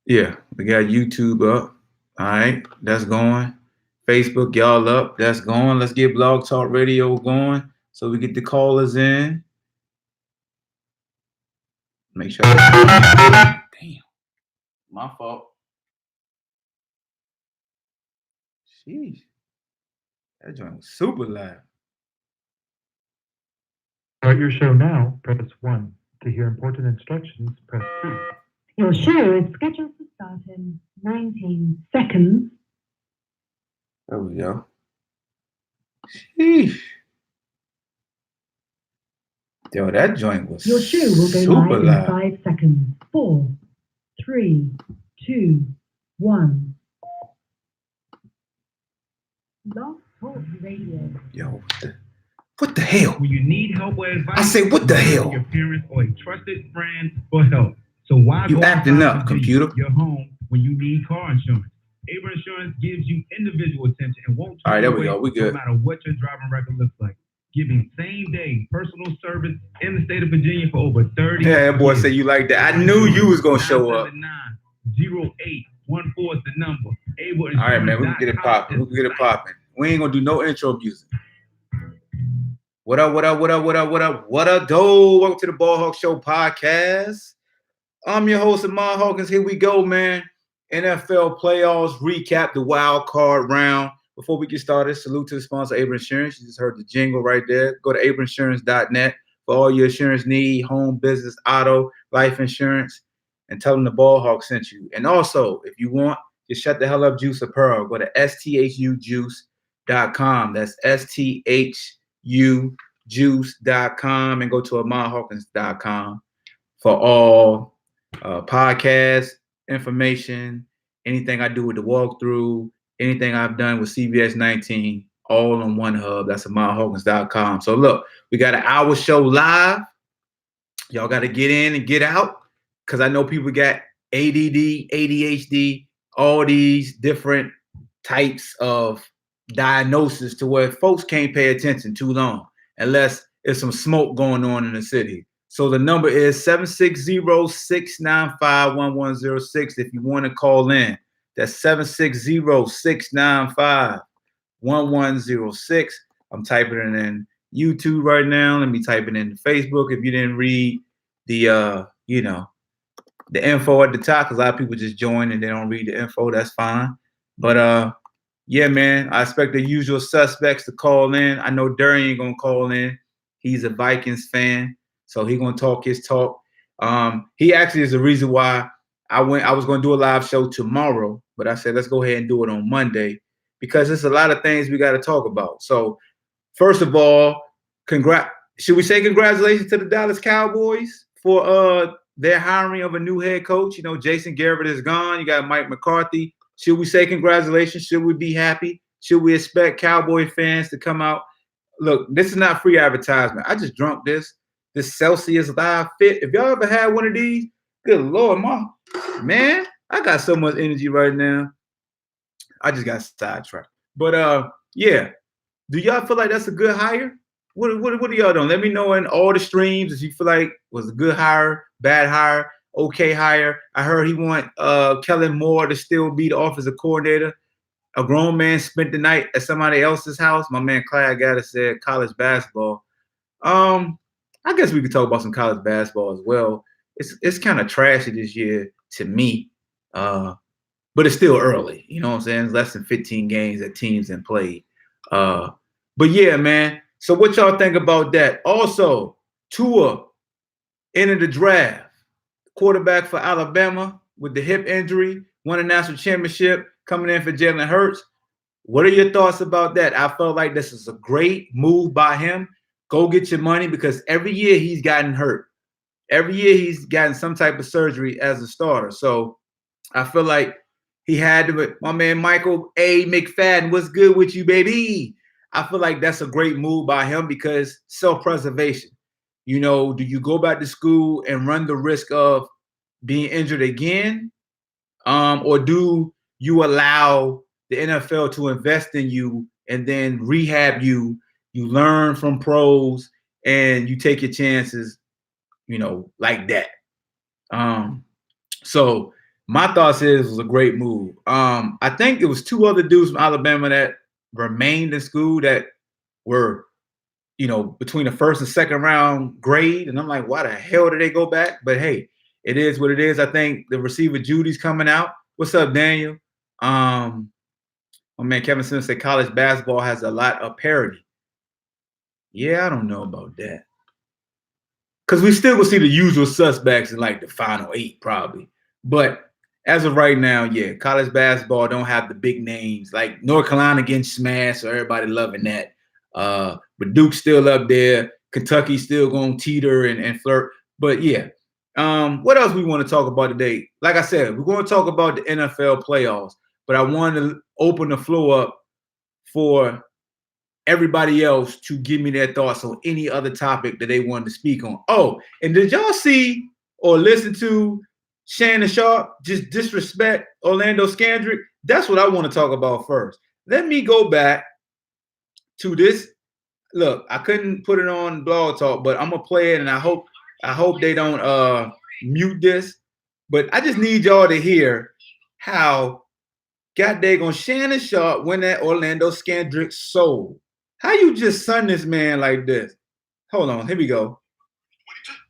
Yeah, we got YouTube up. All right, that's going. Facebook, y'all up. That's going. Let's get Blog Talk Radio going so we get the callers in. Make sure. Damn, my fault. Sheesh, that joint was super loud. Start your show now, press 1. To hear important instructions, press 2. Your show is scheduled to start in 19 seconds. There we go. Sheesh. Yo, that joint was Your show will go super live loud. in 5 seconds. 4, 3, 2, 1. BlogTalk Radio. Yo, what the hell? When you need help or advice, I say, what the hell? Your parents or a trusted friend for help. So why You go acting outside up, Virginia, computer. your home, when you need car insurance? Able Insurance gives you individual attention and won't All right, turn there you we away go. We good. no matter what your driving record looks like. Giving same-day personal service in the state of Virginia for over 30 Yeah, that boy years. said you like that. I knew you was gonna show up. 979-0814 is the number. Able All right, man, we can get it popping. We is can get the it popping. We ain't gonna do no intro music. What up, what up, what up, what up, what up, what up, though? Welcome to the BallHawk Show podcast. I'm your host, Amon Hawkins. Here we go, man. NFL playoffs recap, the wild card round. Before we get started, salute to the sponsor, Able Insurance. You just heard the jingle right there. Go to ableinsurance.net for all your insurance need, home, business, auto, life insurance, and tell them the BallHawk sent you. And also, if you want, just shut the hell up, Juice Apparel. Go to sthujuice.com. That's sthujuice.com and go to amonhawkins.com for all podcast information, anything I do with the walkthrough, anything I've done with CBS 19, all on one hub. That's amonhawkins.com. So look, we got an hour show live. Y'all got to get in and get out because I know people got ADD, ADHD, all these different types of diagnosis to where folks can't pay attention too long unless there's some smoke going on in the city. So the number is 760-695-1106 if you want to call in. That's 760-695-1106. I'm typing it in YouTube right now. Let me type it in Facebook if you didn't read the the info at the top, because a lot of people just join and they don't read the info. That's fine. But yeah, man, I expect the usual suspects to call in. I know Durian gonna call in. He's a Vikings fan. So he's gonna talk his talk. He actually is the reason why I was gonna do a live show tomorrow, but I said let's go ahead and do it on Monday because there's a lot of things we got to talk about. So first of all, should we say congratulations to the Dallas Cowboys for their hiring of a new head coach? You know, Jason Garrett is gone. You got Mike McCarthy. Should we say congratulations? Should we be happy? Should we expect Cowboy fans to come out? Look, this is not free advertisement. I just drunk this Celsius Live Fit. If y'all ever had one of these, good Lord, man, I got so much energy right now. I just got sidetracked. But yeah, do y'all feel like that's a good hire? What are y'all doing? Let me know in all the streams if you feel like it was a good hire, bad hire, okay hire. I heard he want Kellen Moore to still be the offensive coordinator. A grown man spent the night at somebody else's house. My man Clyde Gaddis said college basketball. I guess we could talk about some college basketball as well. It's kind of trashy this year to me, but it's still early. You know what I'm saying? It's less than 15 games that teams have played. But yeah, man. So what y'all think about that? Also, Tua entered the draft, quarterback for Alabama with the hip injury, won a national championship, coming in for Jalen Hurts. What are your thoughts about that? I felt like this is a great move by him. Go get your money because every year he's gotten hurt. Every year he's gotten some type of surgery as a starter. So I feel like he had to. My man Michael A. McFadden, what's good with you, baby? I feel like that's a great move by him because self-preservation. You know, do you go back to school and run the risk of being injured again? Or do you allow the NFL to invest in you and then rehab you? You learn from pros and you take your chances, you know, like that. So my thoughts is it was a great move. I think it was 2 other dudes from Alabama that remained in school that were, between the first and second round grade. And I'm like, why the hell did they go back? But hey, it is what it is. I think the receiver Judy's coming out. What's up, Daniel? My man Kevin Simmons said college basketball has a lot of parity. Yeah, I don't know about that. Because we still will see the usual suspects in like the final 8 probably. But as of right now, yeah, college basketball don't have the big names. Like North Carolina getting smashed, so everybody loving that. But Duke's still up there. Kentucky's still going to teeter and flirt. But yeah, what else we want to talk about today? Like I said, we're going to talk about the NFL playoffs. But I wanted to open the floor up for everybody else to give me their thoughts on any other topic that they wanted to speak on. Oh, and did y'all see or listen to Shannon Sharp just disrespect Orlando Scandrick? That's what I want to talk about first. Let me go back to this. Look, I couldn't put it on BlogTalk, but I'm gonna play it, and I hope they don't mute this. But I just need y'all to hear how goddamn Shannon Sharp went at Orlando Scandrick's soul. How you just son this man like this? Hold on, here we go.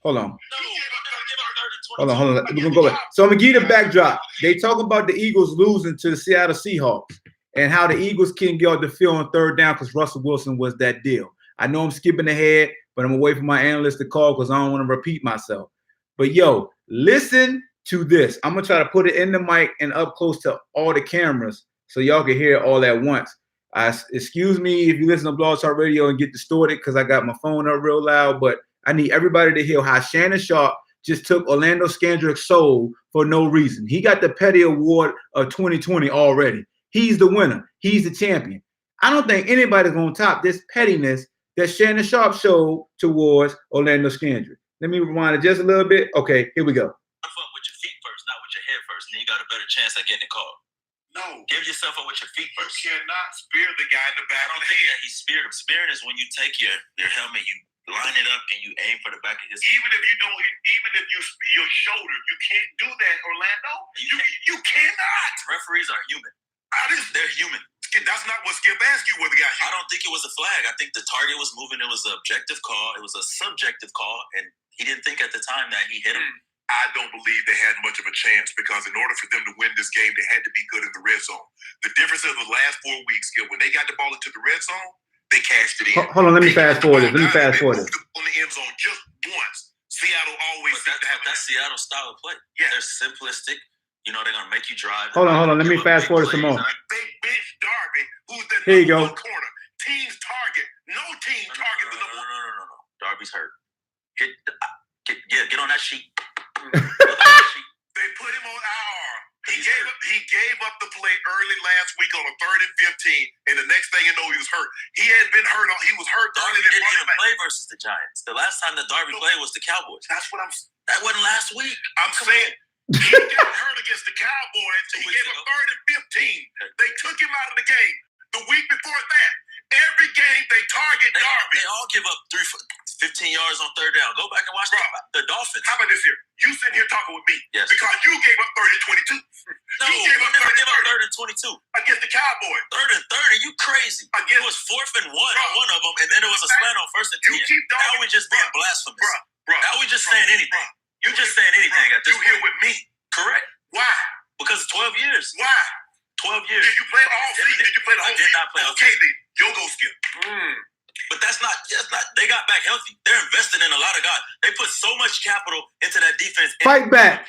Hold on. We're gonna go back. So I'm gonna give you the backdrop. They talk about the Eagles losing to the Seattle Seahawks and how the Eagles couldn't get off the field on third down because Russell Wilson was that deal. I know I'm skipping ahead, but I'm gonna wait for my analyst to call because I don't want to repeat myself. But yo, listen to this. I'm gonna try to put it in the mic and up close to all the cameras so y'all can hear it all at once. Excuse me if you listen to Blog Talk Radio and get distorted because I got my phone up real loud, but I need everybody to hear how Shannon Sharp just took Orlando Scandrick's soul for no reason. He got the Petty Award of 2020 already. He's the winner. He's the champion. I don't think anybody's going to top this pettiness that Shannon Sharp showed towards Orlando Scandrick. Let me rewind it just a little bit. Okay, here we go. With your feet first, not with your head first, and then you got a better chance at getting a call. No. Give yourself up with your feet first. You cannot spear the guy in the back of the head. He speared him. Spearing is when you take your helmet, you line it up, and you aim for the back of his head. Even if you spear your shoulder, you can't do that, Orlando. You cannot. Referees are human. They're human. That's not what Skip asked you whether the guy. I don't think it was a flag. I think the target was moving. It was an objective call. It was a subjective call, and he didn't think at the time that he hit him. I don't believe they had much of a chance because in order for them to win this game, they had to be good in the red zone. The difference of the last 4 weeks, Skip, when they got the ball into the red zone, they cashed it in. Hold on, let me fast forward this. On the end zone just once. Seattle always that's Seattle style of play. Yeah, they're simplistic. You know, they're gonna make you drive. Hold on. Let me fast forward some more. They bench Darby, who's the here you go. Corner. Team's target. No team target. No. Darby's hurt. Get on that sheet. They put him on IR. He gave up the play early last week on a 3rd and 15, and the next thing you know, he was hurt. He had been hurt. He was hurt. Darby didn't even play versus the Giants. The last time that Darby played was the Cowboys. That wasn't last week. I'm saying he got hurt against the Cowboys. He gave up 3rd and 15. They took him out of the game. The week before that, every game they target Darby. They all give up 15 yards on third down. Go back and watch the Dolphins. How about this here? You sitting here talking with me because you gave up 3rd and 22. No, you never give up 3rd and 22 against the Cowboys. 3rd and 30, you crazy? It was 4th and 1 on one of them, and then it was a slant on 1st and 10. Now we just being blasphemous. Now we just saying anything. You just saying anything at this point. You here with me? Correct. Why? Because 12 years. Why? 12 years. Did you play all season? Did you play the whole season? I did not play all season. Okay, then. You'll go Skip. But that's not, they got back healthy. They're investing in a lot of guys. They put so much capital into that defense. Fight back,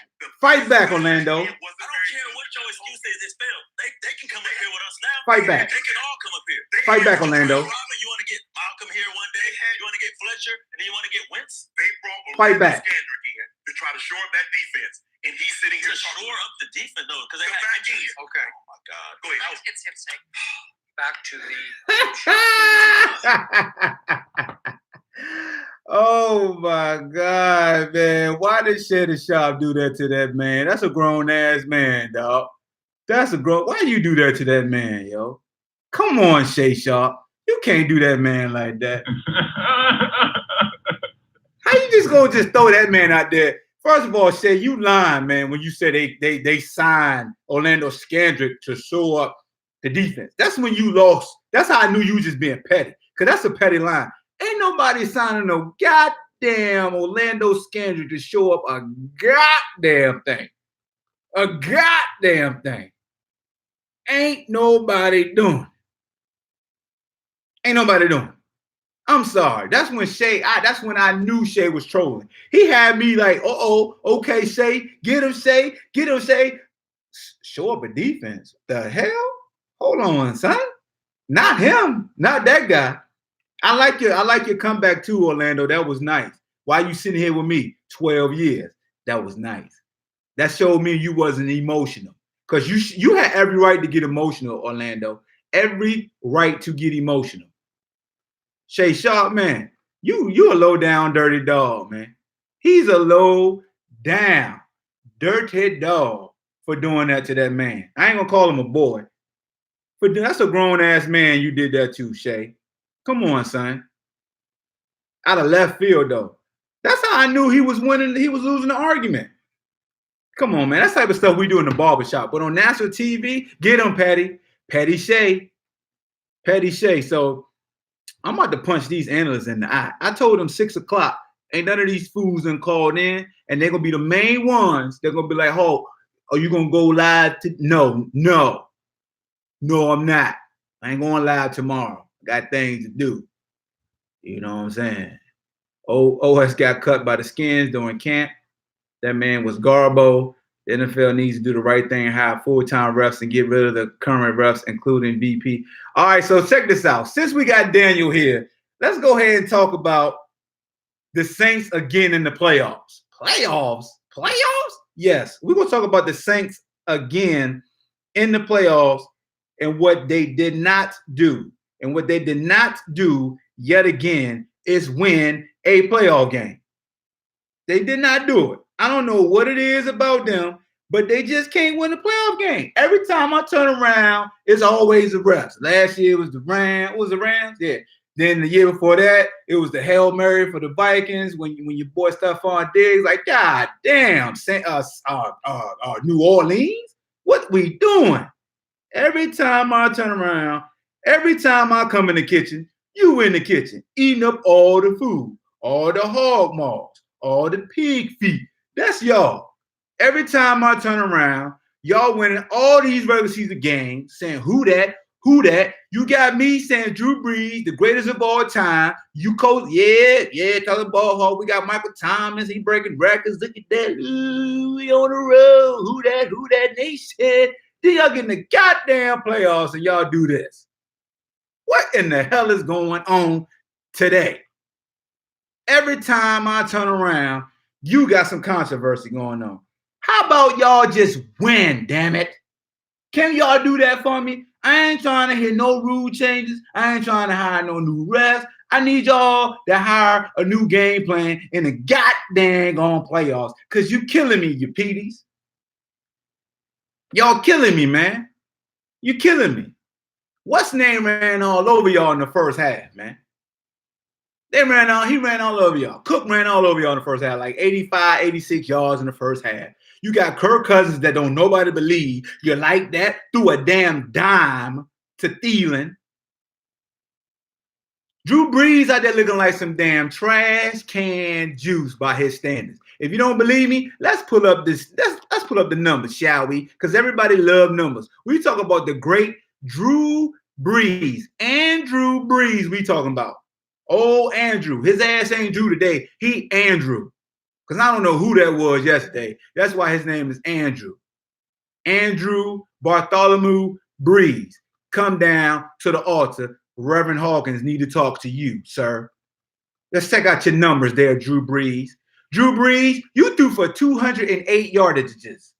Orlando. I don't care what your excuse is, it's failed. They can come up here with us now. Fight back. They can all come up here. Fight back, Orlando. Robin, you want to get Malcolm here one day? You want to get Fletcher? And then you want to get Wentz? They brought Fight back. Scandrick in to try to shore up that defense. And he's sitting here to shore up the defense, though, because they had injuries. Okay. Oh, my God. Go ahead. It's hip stick. Back to the oh my God, man. Why did Shannon Sharp do that to that man? That's a grown ass man, dog. Why you do that to that man, yo? Come on, Shay Sharp. You can't do that man like that. How you just gonna just throw that man out there First of all, Shay, you lying, man, when you said they signed Orlando Scandrick to show up the defense. That's when you lost. That's how I knew you was just being petty. Because that's a petty line. Ain't nobody signing no goddamn Orlando Scandrick to show up a goddamn thing. A goddamn thing. Ain't nobody doing. Ain't nobody doing. I'm sorry. That's when Shay, that's when I knew Shay was trolling. He had me like, okay, Shay, get him, Shay, get him, Shay. Show up a defense. The hell? Hold on, son. Not him. Not that guy. I like your comeback too, Orlando. That was nice. Why you sitting here with me? 12 years. That was nice. That showed me you wasn't emotional. Because you had every right to get emotional, Orlando. Every right to get emotional. Shay Sharp, man, you a low down dirty dog, man. He's a low down dirty dog for doing that to that man. I ain't gonna call him a boy. But that's a grown ass man you did that to, Shay. Come on, son. Out of left field, though. That's how I knew he was winning. He was losing the argument. Come on, man. That's the type of stuff we do in the barbershop. But on national TV, get him, Patty. Patty Shay. Patty Shay. So I'm about to punch these analysts in the eye. I told them 6 o'clock. Ain't none of these fools done called in, and they're gonna be the main ones. They're gonna be like, "Oh, are you gonna go live? No, I'm not. I ain't going live tomorrow. I got things to do." You know what I'm saying? OS got cut by the Skins during camp. That man was Garbo. The NFL needs to do the right thing and hire full-time refs and get rid of the current refs, including BP. All right, so check this out. Since we got Daniel here, let's go ahead and talk about the Saints again in the playoffs. Playoffs? Yes, we're going to talk about the Saints again in the playoffs and what they did not do. And what they did not do yet again is win a playoff game. They did not do it. I don't know what it is about them, but they just can't win a playoff game. Every time I turn around, it's always the refs. Last year it was the Rams. Was the Rams? Yeah. Then the year before that, it was the Hail Mary for the Vikings when your boy Stephon Diggs, like, God damn, New Orleans, what we doing? Every time I turn around, every time I come in the kitchen, you in the kitchen, eating up all the food, all the hog maws, all the pig feet. That's y'all. Every time I turn around, y'all winning all these regular season games, saying who that. You got me saying Drew Brees, the greatest of all time. You coach, talking BallHawk. We got Michael Thomas. He breaking records. Look at that. Ooh, we on the road. Who that nation? Then y'all get in the goddamn playoffs and y'all do this. What in the hell is going on today? Every time I turn around, you got some controversy going on. How about y'all just win, damn it? Can y'all do that for me? I ain't trying to hear no rule changes. I ain't trying to hire no new refs. I need y'all to hire a new game plan in the goddamn on playoffs because you killing me, you Petey's. Y'all killing me, man. You killing me. What's name ran all over y'all in the first half, man? He ran all over y'all. Cook ran all over y'all in the first half, like 85, 86 yards in the first half. You got Kirk Cousins that don't nobody believe. You like that? Threw a damn dime to Thielen. Drew Brees out there looking like some damn trash can juice by his standards. If you don't believe me, let's pull up the numbers, shall we? Because everybody love numbers. We talk about the great Drew Brees. Andrew Brees we talking about. Oh, Andrew. His ass ain't Drew today. He Andrew. Because I don't know who that was yesterday. That's why his name is Andrew. Andrew Bartholomew Brees. Come down to the altar. Reverend Hawkins need to talk to you, sir. Let's check out your numbers there, Drew Brees. Drew Brees, you threw for 208 yardages.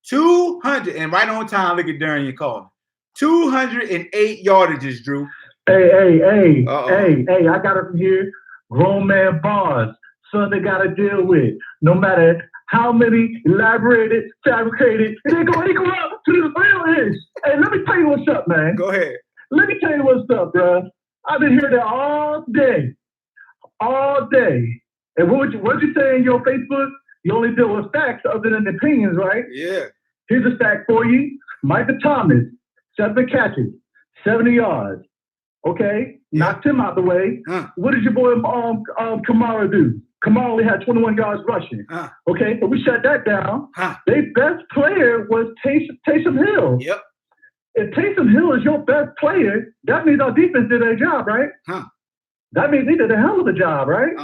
200. And right on time, look at Darren, you call 208 yardages, Drew. Hey, I got it from here. Grown man bars. Son they got to deal with. No matter how many elaborated, fabricated, and they go up to the real is. Hey, let me tell you what's up, man. Go ahead. Let me tell you what's up, bro. I've been hearing that all day. And what you say in your Facebook? You only deal with facts other than opinions, right? Yeah. Here's a fact for you. Micah Thomas, 7 catches, 70 yards. Okay, knocked him out the way. What did your boy Kamara do? Kamara only had 21 yards rushing. Okay, so we shut that down. Their best player was Taysom Hill. Yep. If Taysom Hill is your best player, that means our defense did their job, right? That means they did a hell of a job, right?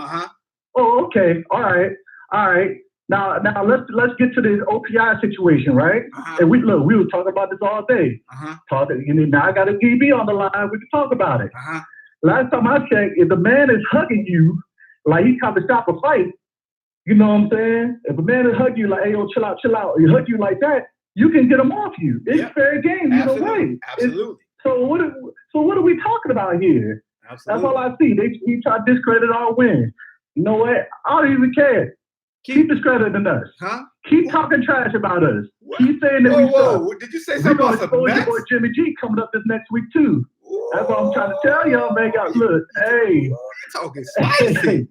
Oh, okay. All right. Now let's get to this OPI situation, right? And we were talking about this all day. Now I got a DB on the line. We can talk about it. Last time I checked, if the man is hugging you like he's trying to stop a fight, you know what I'm saying? If a man is hugging you like, hey, yo, chill out, he hug you like that, you can get him off you. It's fair game either way. Absolutely. So what are we talking about here? That's all I see. He try to discredit our win. You know what? I don't even care. Keep discrediting us. Keep talking trash about us. Keep saying that we suck. Did you say something about some your boy Jimmy G coming up this next week too. That's what I'm trying to tell y'all, man. Look, hey. You're talking spicy.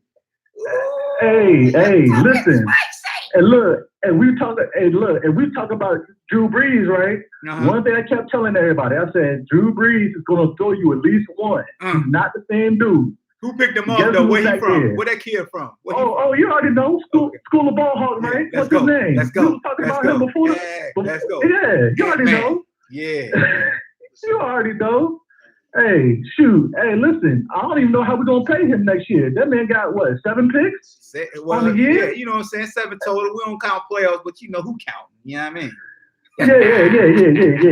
Hey, listen. And look, and we talk about Drew Brees, right? One thing I kept telling everybody, I said, Drew Brees is gonna throw you at least one. He's not the same dude. Who picked him up though? Where he from? Where that kid from? You already know. School of BallHawk, right? What's his name? Let's go. You was talking about him before. Let's go. Yeah, you already know. Yeah. You already know. Hey, shoot. Hey, listen, I don't even know how we're going to pay him next year. That man got, 7 picks on the year? Yeah, you know what I'm saying? 7 total. We don't count playoffs, but you know who counting. You know what I mean?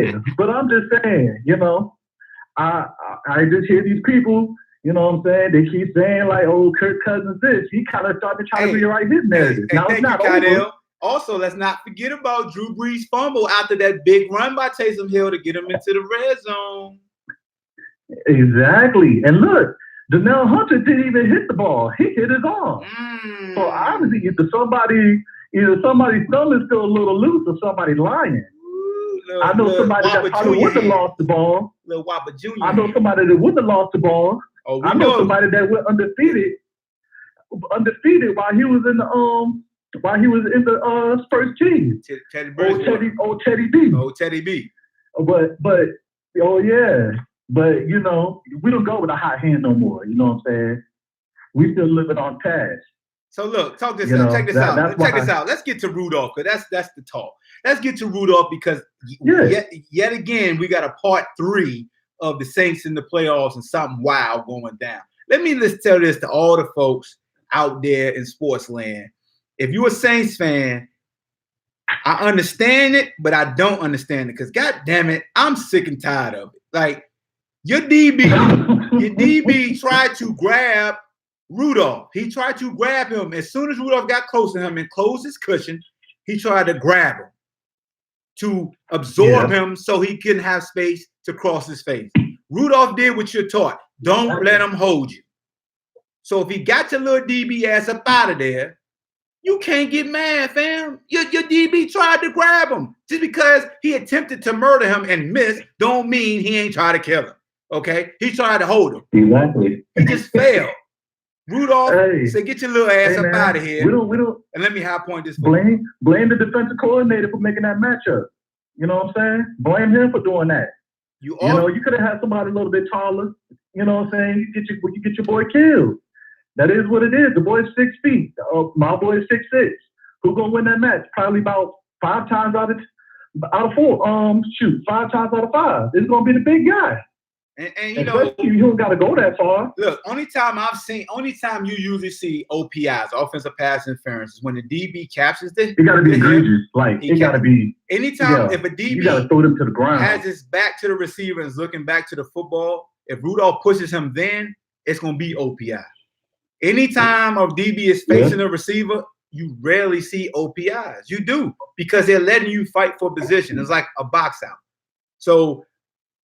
Yeah. But I'm just saying, I just hear these people, you know what I'm saying? They keep saying, like, oh, Kirk Cousins this. He kind of started trying to rewrite his narrative. Now it's not over. Also, let's not forget about Drew Brees' fumble after that big run by Taysom Hill to get him into the red zone. Exactly. And look, Donnell Hunter didn't even hit the ball. He hit his arm. So obviously either somebody's thumb is still a little loose or somebody's lying. I know somebody that probably wouldn't have lost the ball. Little Whopper Jr. I know somebody that wouldn't have lost the ball. I know somebody that went undefeated while he was in the first team. Teddy B. Teddy B. But, we don't go with a hot hand no more. You know what I'm saying? We still living on cash. So look, check this out. Let's get to Rudolph, because that's the talk. Let's get to Rudolph because yet again, we got a part 3 of the Saints in the playoffs and something wild going down. Let's tell this to all the folks out there in sports land. If you're a Saints fan, I understand it, but I don't understand it because, God damn it, I'm sick and tired of it. Like, your DB tried to grab Rudolph. He tried to grab him. As soon as Rudolph got close to him and closed his cushion, he tried to grab him to absorb him so he couldn't have space to cross his face. Rudolph did what you're taught. Don't let him hold you. So if he got your little DB ass up out of there, you can't get mad, fam. Your DB tried to grab him. Just because he attempted to murder him and missed don't mean he ain't trying to kill him. Okay? He tried to hold him. Exactly. He just failed. Rudolph said, get your little ass up out of here. We don't, and let me high point this. Blame the defensive coordinator for making that matchup. You know what I'm saying? Blame him for doing that. You could have had somebody a little bit taller. You know what I'm saying? You get your boy killed. That is what it is. The boy's 6 feet. My boy is 6'6". Who's gonna win that match? Probably about 5 times out of 4. 5 times out of 5. It's gonna be the big guy. And you don't gotta go that far. Look, only time you usually see OPIs, offensive pass interference, is when the DB captures this. It gotta be egregious. Like it gotta be. Anytime if a DB you gotta throw them to the ground, has his back to the receiver and is looking back to the football, if Rudolph pushes him, then it's gonna be OPI. Anytime a DB is facing a receiver, you rarely see OPIs. You do, because they're letting you fight for position. It's like a box out. So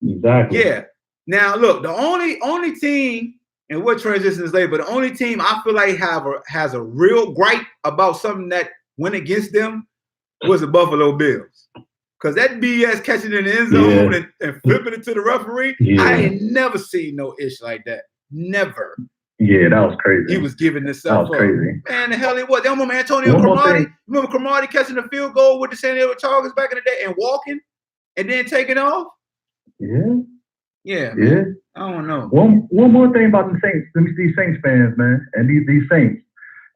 exactly. Yeah. Now look, the only team, and what transition is later, but the only team I feel like has a real gripe about something that went against them was the Buffalo Bills. Because that BS catching in the end zone and flipping it to the referee, I ain't never seen no issue like that. Never. Yeah, that was crazy. He was giving this That stuff was up. crazy. Man, the hell it was. They remember Antonio One more Cromartie? thing. Remember Cromartie catching the field goal with the San Diego Chargers back in the day and walking and then taking off? Yeah. Yeah, Yeah. man. I don't know. One more thing about the Saints, these Saints fans, man, and these Saints,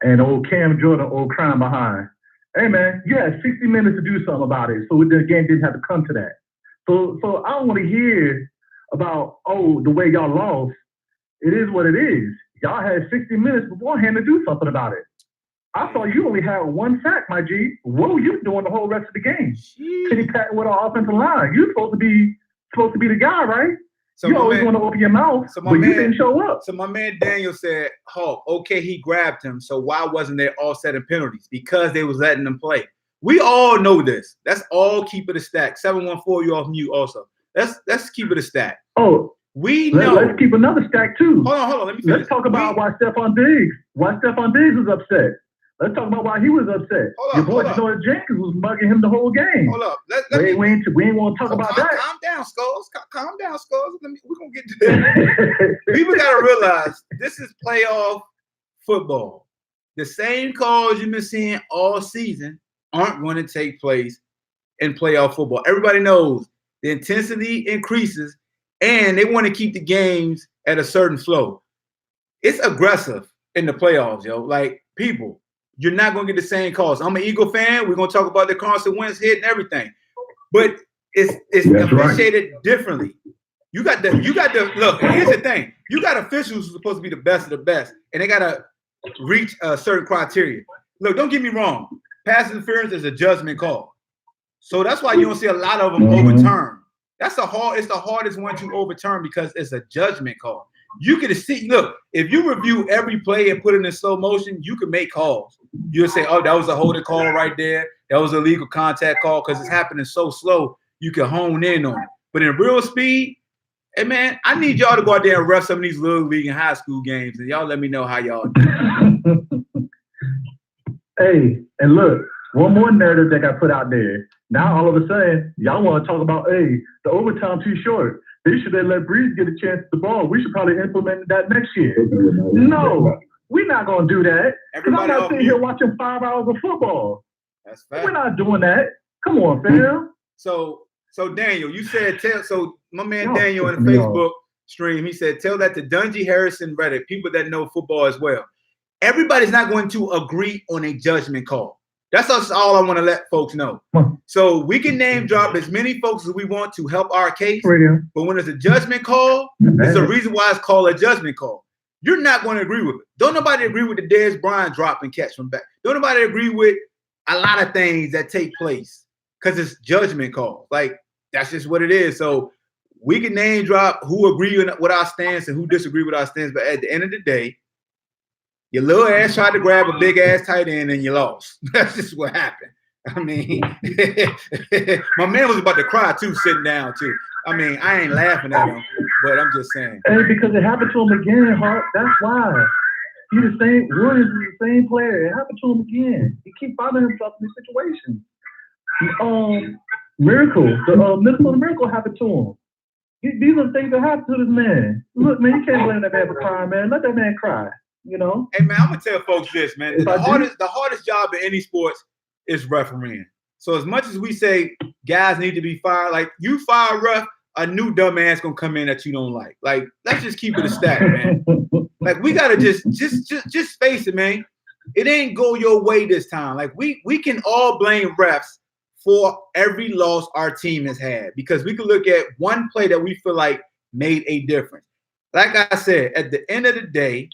and old Cam Jordan, old crying behind. Hey, man, you had 60 minutes to do something about it, so the game didn't have to come to that. So I don't want to hear about, the way y'all lost. It is what it is. Y'all had 60 minutes beforehand to do something about it. I thought you only had one sack, my G. What were you doing the whole rest of the game? Pity patting with our offensive line. You're supposed to be the guy, right? So you always want to open your mouth, but you didn't show up. So my man Daniel said, Hawk, okay, he grabbed him. So why wasn't there offset and penalties? Because they was letting them play. We all know this. That's all keep it a stack. 714, you off mute also. Let's keep it a stack. Oh, we know. Let's keep another stack too. Hold on. Let me finish. Let's talk about why Stephon Diggs was upset. Let's talk about why he was upset. Your boy Jordan Jenkins was mugging him the whole game. Hold up. We ain't want to talk about that. Calm down, Skulls. Calm down, Skulls. We're going to get to that. People got to realize this is playoff football. The same calls you've been seeing all season aren't going to take place in playoff football. Everybody knows the intensity increases, and they want to keep the games at a certain flow. It's aggressive in the playoffs, yo. Like, people, you're not going to get the same calls. I'm an Eagle fan. We're going to talk about the Carson Wentz hit and everything. But it's officiated differently. You got the look, here's the thing. You got officials who are supposed to be the best of the best, and they got to reach a certain criteria. Look, don't get me wrong. Pass interference is a judgment call. So that's why you don't see a lot of them overturned. It's the hardest one to overturn because it's a judgment call. You can see, look, if you review every play and put it in slow motion, you can make calls. You'll say, oh, that was a holding call right there. That was a legal contact call because it's happening so slow, you can hone in on it. But in real speed, hey, man, I need y'all to go out there and ref some of these little league and high school games, and y'all let me know how y'all do. Hey, and look, one more narrative that got put out there. Now, all of a sudden, y'all want to talk about, the overtime too short. They should have let Breeze get a chance at the ball. We should probably implement that next year. No, we're not going to do that. Because I'm not sitting here watching 5 hours of football. That's fact. We're not doing that. Come on, fam. So Daniel, you said my man Daniel in the Facebook stream, he said, tell that to Dungy, Harrison, Reddit, people that know football as well. Everybody's not going to agree on a judgment call. That's all I want to let folks know. So we can name drop as many folks as we want to help our case, but when it's a judgment call, there's a reason why it's called a judgment call. You're not going to agree with it. Don't nobody agree with the Dez Bryant drop and catch from back. Don't nobody agree with a lot of things that take place because it's judgment calls. Like, that's just what it is. So we can name drop who agree with our stance and who disagree with our stance, but at the end of the day, your little ass tried to grab a big ass tight end and you lost. That's just what happened. I mean, my man was about to cry too, sitting down too. I mean, I ain't laughing at him, but I'm just saying. Hey, because it happened to him again, Hart. That's why. He's the same. Warren is the same player. It happened to him again. He keeps finding himself in these situations. The Minnesota Miracle happened to him. These are things that happen to this man. Look, man, you can't blame that man for crying, man. Let that man cry. You know. Hey man, I'm gonna tell folks this, man. The hardest job in any sports is refereeing. So as much as we say guys need to be fired, like you fire a ref, a new dumbass gonna come in that you don't like. Like, let's just keep it a stack, man. Like, we gotta just face it, man. It ain't go your way this time. Like, we can all blame refs for every loss our team has had because we can look at one play that we feel like made a difference. Like I said, at the end of the day,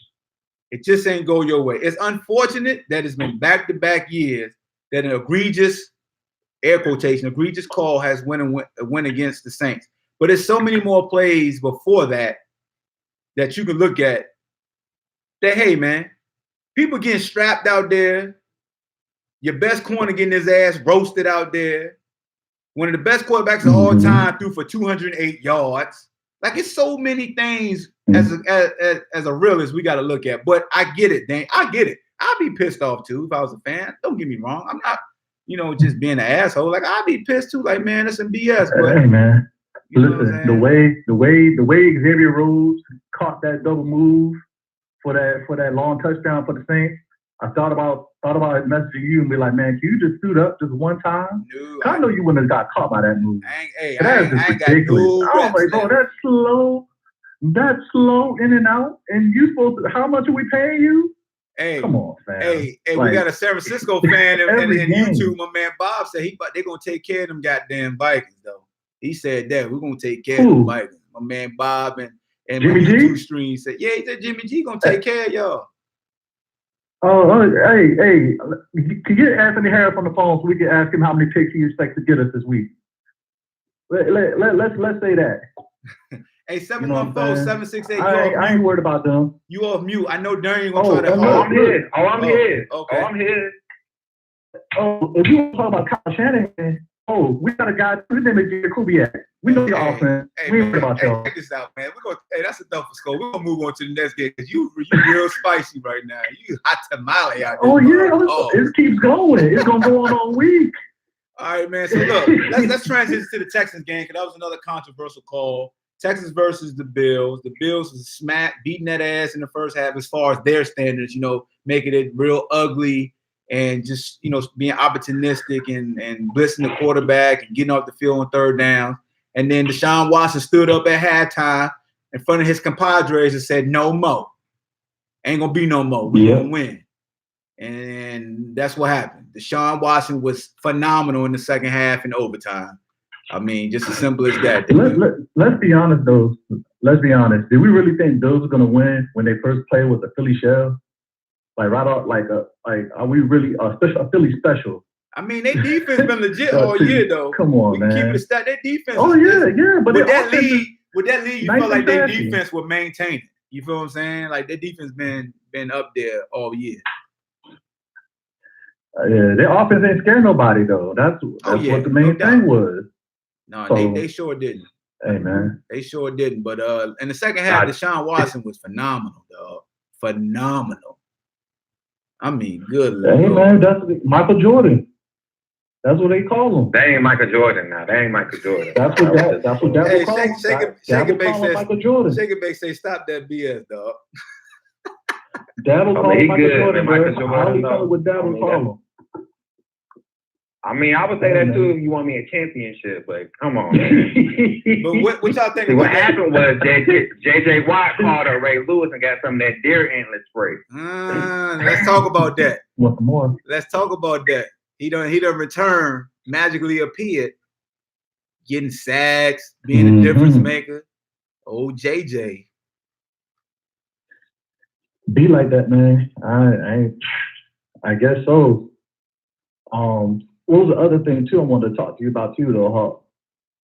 it just ain't go your way. It's unfortunate that it's been back-to-back years that an egregious, air quotation, egregious call has went against the Saints. But there's so many more plays before that you can look at that, hey, man, people getting strapped out there, your best corner getting his ass roasted out there, one of the best quarterbacks of all time threw for 208 yards. Like, it's so many things as a realist we got to look at. But I get it, Dan. I get it. I'd be pissed off too if I was a fan. Don't get me wrong. I'm not, just being an asshole. Like, I'd be pissed too. Like, man, that's some BS. But hey, man, listen, the way Xavier Rhodes caught that double move for that long touchdown for the Saints, I thought about messaging you and be like, man, can you just suit up just one time? No, I know you wouldn't have got caught by that move. I ain't got ridiculous. no I was like, reps bro, that's slow in and out, and you supposed to, how much are we paying you? Hey, come on, fam. Hey, like, we got a San Francisco fan in game. YouTube. My man Bob said they're gonna take care of them goddamn Vikings though. He said that we're gonna take care of the Vikings. My man Bob and Jimmy my YouTube G? stream said, yeah, he said Jimmy G gonna take care of y'all. Hey, can you get Anthony Harris on the phone so we can ask him how many picks he expects to get us this week? Let's say that. Hey, 714-768. I ain't worried about them. You off mute. I know Darian gonna try that. I'm here. I'm here. Okay. I'm here. If you want to talk about Kyle Shanahan, we got a guy. His name is Jerry Kubiak. We know your offense. We ain't worried about y'all. Check this out, man. That's enough for score. We're gonna move on to the next game because you real spicy right now. You hot tamale out there. It keeps going. It's gonna go on all week. All right, man. So look, let's transition to the Texans game because that was another controversial call. Texans versus the Bills. The Bills was beating that ass in the first half as far as their standards, making it real ugly and just, being opportunistic and blitzing the quarterback and getting off the field on third down. And then Deshaun Watson stood up at halftime in front of his compadres and said, no more. Ain't going to be no more. We're going to win. And that's what happened. Deshaun Watson was phenomenal in the second half in overtime. I mean, just as simple as that. Let's be honest, though. Let's be honest. Did we really think Bills were going to win when they first played with the Philly shell? Like right off, are we really a Philly special? I mean, their defense been legit all year, though. Come on, man. Keep it a stat. Their defense. But with that lead, you feel like their fashion. defense will maintain it. You feel what I'm saying? Like their defense been up there all year. Their offense ain't scared nobody though. That's what the main thing was. No, they sure didn't. Hey man, they sure didn't. But in the second half, Deshaun Watson was phenomenal, dog. Phenomenal. I mean, good. Hey man, that's Michael Jordan. That's what they call him. They ain't Michael Jordan now. They ain't Michael Jordan. That's what that will call him. Shake it, says Michael Jordan. Shake it, say stop that BS, dog. Dad will call him Michael Jordan. Michael Jordan. I only call it what Dad will call him. I mean, I would say that too if you want me a championship, but come on. But what y'all think? What happened was JJ Watt called her Ray Lewis and got some of that deer antler spray. Let's talk about that. What more? Let's talk about that. He done return, magically appeared, getting sacks, being a difference maker. Oh, JJ. Be like that, man. I guess so. What was the other thing too I wanted to talk to you about too though,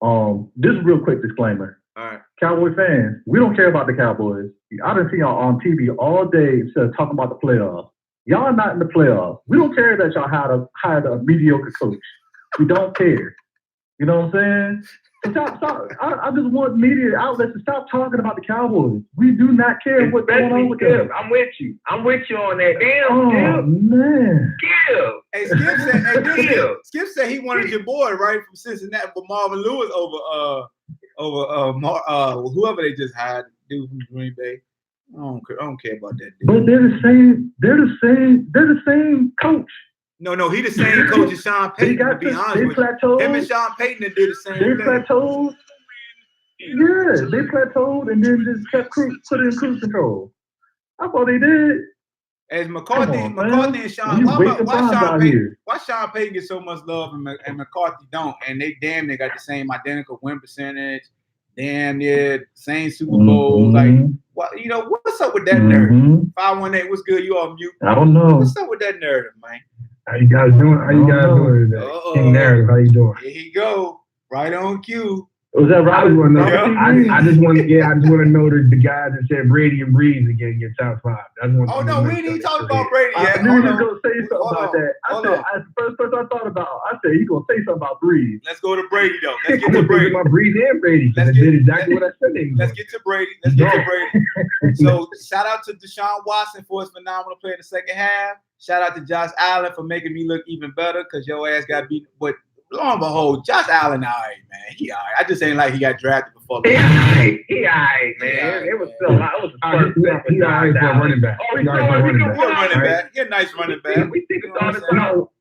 Hawk? This is a real quick disclaimer. All right. Cowboy fans, we don't care about the Cowboys. I done seen y'all on TV all day instead of talking about the playoffs. Y'all are not in the playoffs. We don't care that y'all hired a mediocre coach. We don't care. You know what I'm saying? So stop. I just want media outlets to stop talking about the Cowboys. We do not care what's going on with them. I'm with you. I'm with you on that. Damn, man. Skip. Hey, Skip said he wanted your boy right from Cincinnati for Marvin Lewis over whoever they just hired, dude from Green Bay. I don't care about that dude. But they're the same coach. No, he the same coach as Sean Payton, to be honest with you. Him and Sean Payton did the same thing. They plateaued. Yeah, they plateaued and then just kept put in cruise control. That's what they did. As McCarthy and Sean, why Sean Payton get so much love and McCarthy don't? And they damn near got the same identical win percentage, damn near same Super Bowls. Like, what's up with that narrative? 518, what's good? You all mute? I don't know. What's up with that narrative, man? How you guys doing? How you guys doing today? King Narrative, how you doing? Here he go, right on cue. Was that right? I just want to know the guys that said Brady and Breeze again in your top five. We didn't talk about Brady yet. I knew you were going to say something about that. The first person I thought about, I said, you're going to say something about Breeze. Let's go to Brady, though. Let's get to Brady. About Breeze and Brady. I did exactly what I said. Let's get to Brady. So, shout out to Deshaun Watson for his phenomenal play in the second half. Shout out to Josh Allen for making me look even better because your ass got beat. But lo and behold, Josh Allen, all right, man. He all right. I just ain't like he got drafted before. He all right, man. It was still a lot. It was a first step. He all right for a running back. He's a running back. He's a nice running back. We think it's all this. No,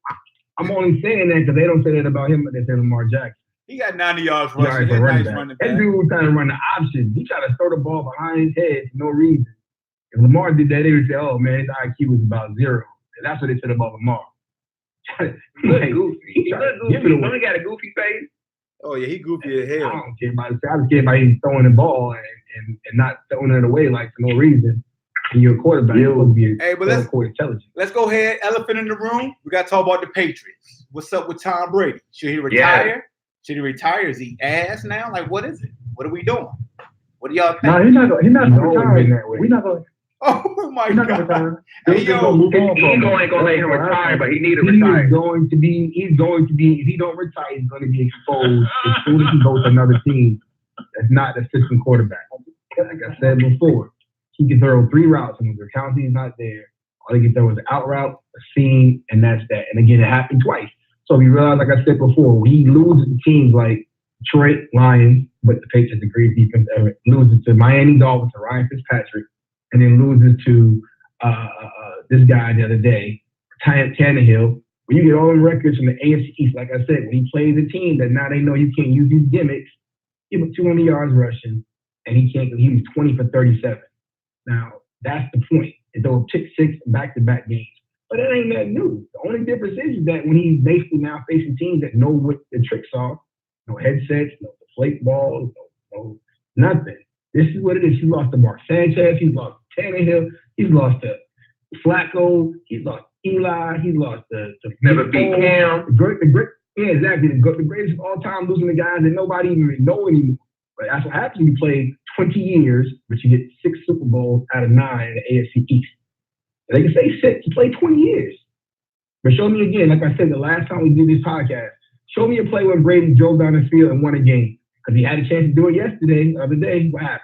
I'm only saying that because they don't say that about him, but they say Lamar Jackson. He got 90 yards rushing. He's a nice running back. That dude was trying to run the option. He tried to throw the ball behind his head for no reason. If Lamar did that, they would say, "Oh man, his IQ was about 0." And that's what they said about Lamar. He looked goofy. He only got a goofy face. Oh yeah, he goofy as hell. I don't care about it. I just care about him throwing the ball and not throwing it away like for no reason. And you're a quarterback. You're supposed to be intelligent. Let's go ahead. Elephant in the room. We got to talk about the Patriots. What's up with Tom Brady? Should he retire? Yeah. Should he retire? Is he ass now? Like, what is it? What are we doing? What do y'all think? No, he's not going to retire. We're not going. Oh my God! Hey, yo, he ain't gonna let him retire, but he need to retire. He's going to be. If he don't retire, he's going to be exposed as soon as he goes to another team that's not the system quarterback. Like I said before, he can throw 3 routes, and when the county is not there, all he can throw is an out route, a seam, and that's that. And again, it happened twice. So we realize, like I said before, when he loses to teams like Detroit Lions, but the Patriots, a great defense, loses to Miami Dolphins, to Ryan Fitzpatrick, and then loses to this guy the other day, Tannehill. When you get all the records from the AFC East, like I said, when he plays a team that now they know you can't use these gimmicks, he was 200 yards rushing, and he was 20 for 37. Now, that's the point. It's those pick 6 back-to-back games. But that ain't nothing new. The only difference is that when he's basically now facing teams that know what the tricks are, no headsets, no deflate balls, no nothing. This is what it is. He lost to Mark Sanchez. He's lost to Tannehill. He's lost to Flacco. He's lost to Eli. He's lost to Never beat Cam. Yeah, exactly. The greatest of all time, losing to guys that nobody even know anymore. But that's what happens when you play 20 years, but you get 6 Super Bowls out of 9 in the AFC East. And they can say 6. You play 20 years. But show me again, like I said, the last time we did this podcast, show me a play when Brady drove down the field and won a game. Because he had a chance to do it yesterday, the other day. What happened?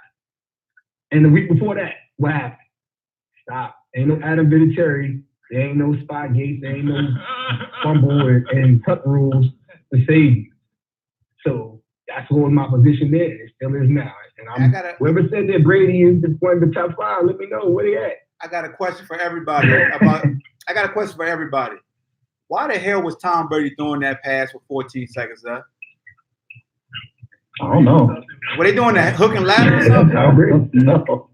And the week before that, what happened? Stop. Ain't no Adam Vinatieri. There ain't no spot gates. There ain't no fumble and cut rules to save you. So that's what was my position then. It still is now. And whoever said that Brady is one of the top 5, let me know where they at. I got a question for everybody. Why the hell was Tom Brady throwing that pass with 14 seconds left? I don't know. Were they doing that hook and ladder or something? No.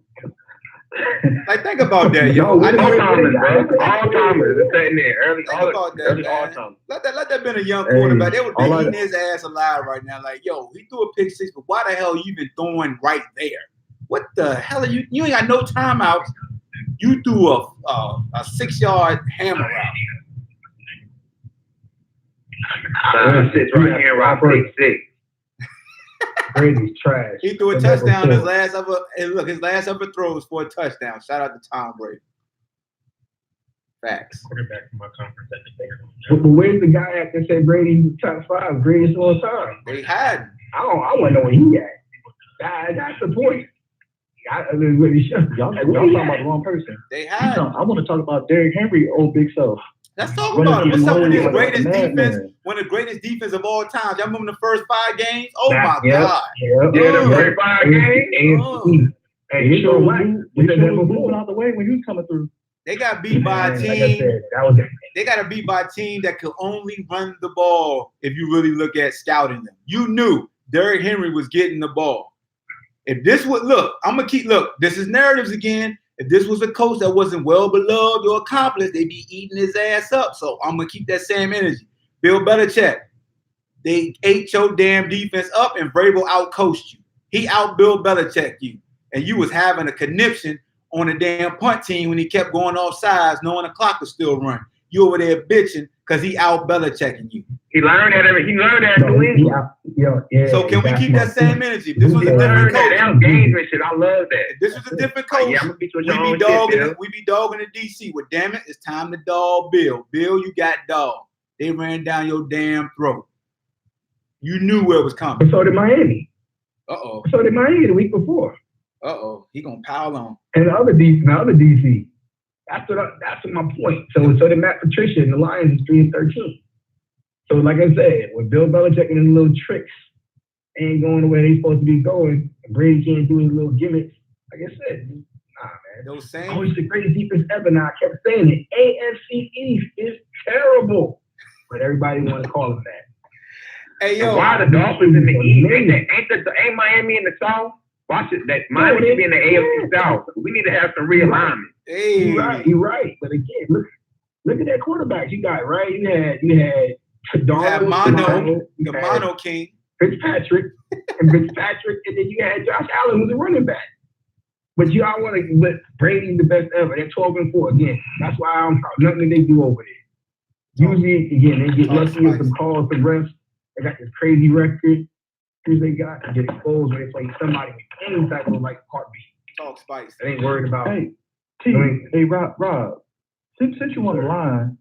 Like, think about that, yo. I know All-timers. It's sitting there. Early all-timers. Let that have been a young quarterback. They would be eating his ass alive right now. Like, yo, he threw a pick 6, but why the hell you been throwing right there? What the hell are you? You ain't got no timeouts. You threw a 6-yard hammer out. Sits right here, right pick 6. Brady's trash. He threw a touchdown. His last ever throw was for a touchdown. Shout out to Tom Brady. Facts. Quarterback from my conference. But where's the guy at that said Brady's top 5, greatest of all time? They had. I want to know where he at. That's the point. Y'all talking about the wrong person. They had. I want to talk about Derrick Henry, old big self. Let's talk about it. What's up with his greatest defense? One of the greatest defense of all time. Y'all remember the first 5 games? Oh my God! The first 5 games. Hey, you know what? We were moving out the way when you was coming through. They got beat by a team. They got beat by a team that could only run the ball. If you really look at scouting them, you knew Derrick Henry was getting the ball. If this would this is narratives again. If this was a coach that wasn't well beloved or accomplished, they'd be eating his ass up. So I'm going to keep that same energy. Bill Belichick, they ate your damn defense up and Vrabel outcoached you. He out Bill Belichick you. And you was having a conniption on the damn punt team when he kept going off sides knowing the clock was still running. You over there bitching because he out Belichicking you. He learned that So can we keep that same energy? This was a different coach. I love that. This was a different coach. We be dogging the DC. Well, damn it, it's time to dog Bill. Bill, you got dog. They ran down your damn throat. You knew where it was coming. So did Miami. Uh-oh. So did Miami the week before. Uh-oh. He gonna pile on. And the other DC. That's my point. So did Matt Patricia and the Lions is 3-13. So like I said, with Bill Belichick and his little tricks ain't going the way they supposed to be going, and Brady can't do his little gimmicks, like I said, nah, man. Those same. Oh, it's the greatest defense ever. Now I kept saying it. AFC East is terrible, but everybody want to call them that. Hey yo, why the Dolphins in the East? Ain't Miami in the South? Watch it. That Miami should be in the AFC South. We need to have some realignment. Hey, you're right. But again, look at that quarterbacks you got. Right, you had Darnold, the Mono King, Fitzpatrick, and then you had Josh Allen, who's a running back. But y'all want to, but Brady's the best ever. They're 12-4 again. That's why I don't talk nothing they do over there. Usually, again, they get lucky with some calls to rest. They got this crazy record. Who they got to get exposed when they play somebody with any type of like heartbeat. Talk spice. They ain't worried about. Hey, Rob. Since you on the line,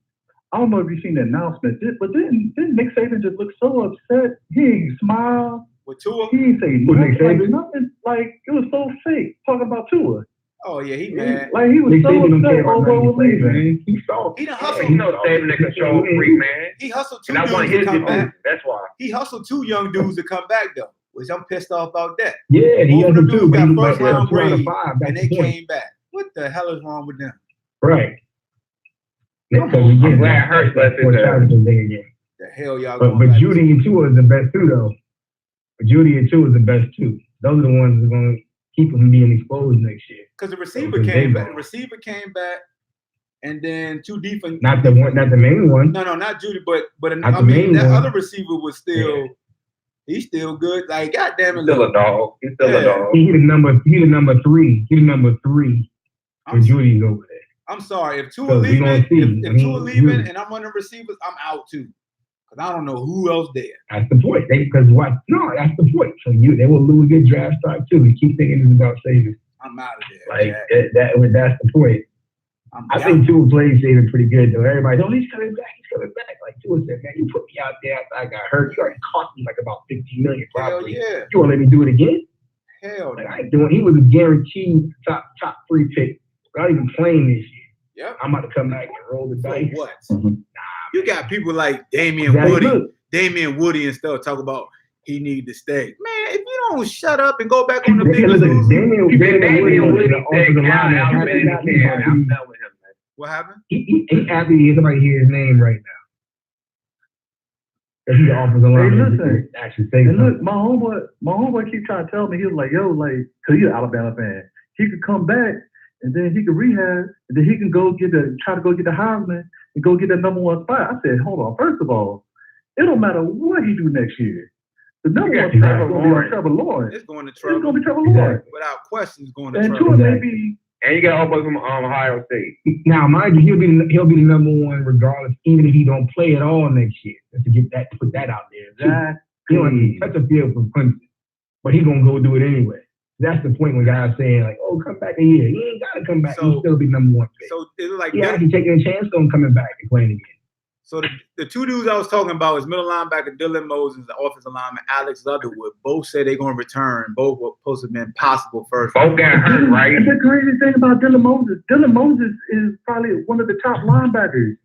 I don't know if you've seen the announcement, but didn't Nick Saban just look so upset? He ain't smile. With Tua? He ain't say nothing. Like it was so fake talking about Tua. Oh yeah, he mad. Like he was so upset over leaving. He saw. He done hustled. You know, Saban a control freak, man. He hustled two dudes to come back. That's why. He hustled two young dudes to come back though, which I'm pissed off about that. Yeah, he hustled two. Got first round grade, and they came back. What the hell is wrong with them? Right. I'm glad Hurts left his the hell y'all But Judy and Tua is the best too, though. But Judy and Tua is the best too. Those are the ones that are going to keep them being exposed next year. Because the receiver came back. The receiver came back, and then two defense. Not the main one. No, not Judy, but I mean that other receiver was still. Yeah. He's still good. Like goddamn it, still a dog. He's still a dog. He's the number 3. He's the number 3. And Judy's over there. I'm sorry if Tua leaving, if Tua leaving, and I'm on the receivers, I'm out too. Because I don't know who else there. That's the point. No, that's the point. So they will lose their draft stock too. We keep thinking it's about savings. I'm out of there. Like that's the point. I think Tua plays saving pretty good though. Everybody, he's coming back. He's coming back. Like Tua said, man, you put me out there after I got hurt. You already cost me like about $15 million probably. Hell yeah. You want to let me do it again? Hell no. I ain't doing. He was a guaranteed top 3 pick. Not even playing this year. Yep. I'm about to come back and roll the dice. What? You got people like Damian Woody and stuff talk about he need to stay. Man, if you don't shut up and go back on the big Damian Woody I'm done with him, man. What happened? He happy to hear somebody hear his name right now. He's the offensive line. Actually, look, my homeboy keep trying to tell me, he was like, yo, like, cause he's an Alabama fan. He could come back and then he could rehab, and then he can try to go get the Heisman and go get that number 1 spot. I said, hold on. First of all, it don't matter what he do next year. The number 1 spot is going to be Trevor Lawrence. It's going to Trevor. It's going to be Trevor Lawrence. Without question, it's going to and Trevor. And you got offers from Ohio State. Now, mind you, he'll be the number 1 regardless, even if he don't play at all next year. To put that out there. Exactly. He don't touch a field from Clemson, but he's gonna go do it anyway. That's the point when guys saying like, "Oh, come back a year." He ain't gotta come back. He'll still be number 1 pick. So it's like actually taking a chance on coming back and playing again. So the two dudes I was talking about is middle linebacker Dylan Moses, the offensive lineman Alex Leatherwood. Both said they're going to return. Both were supposed to have been possible first. Both got hurt, right? The crazy thing about Dylan Moses is probably one of the top linebackers.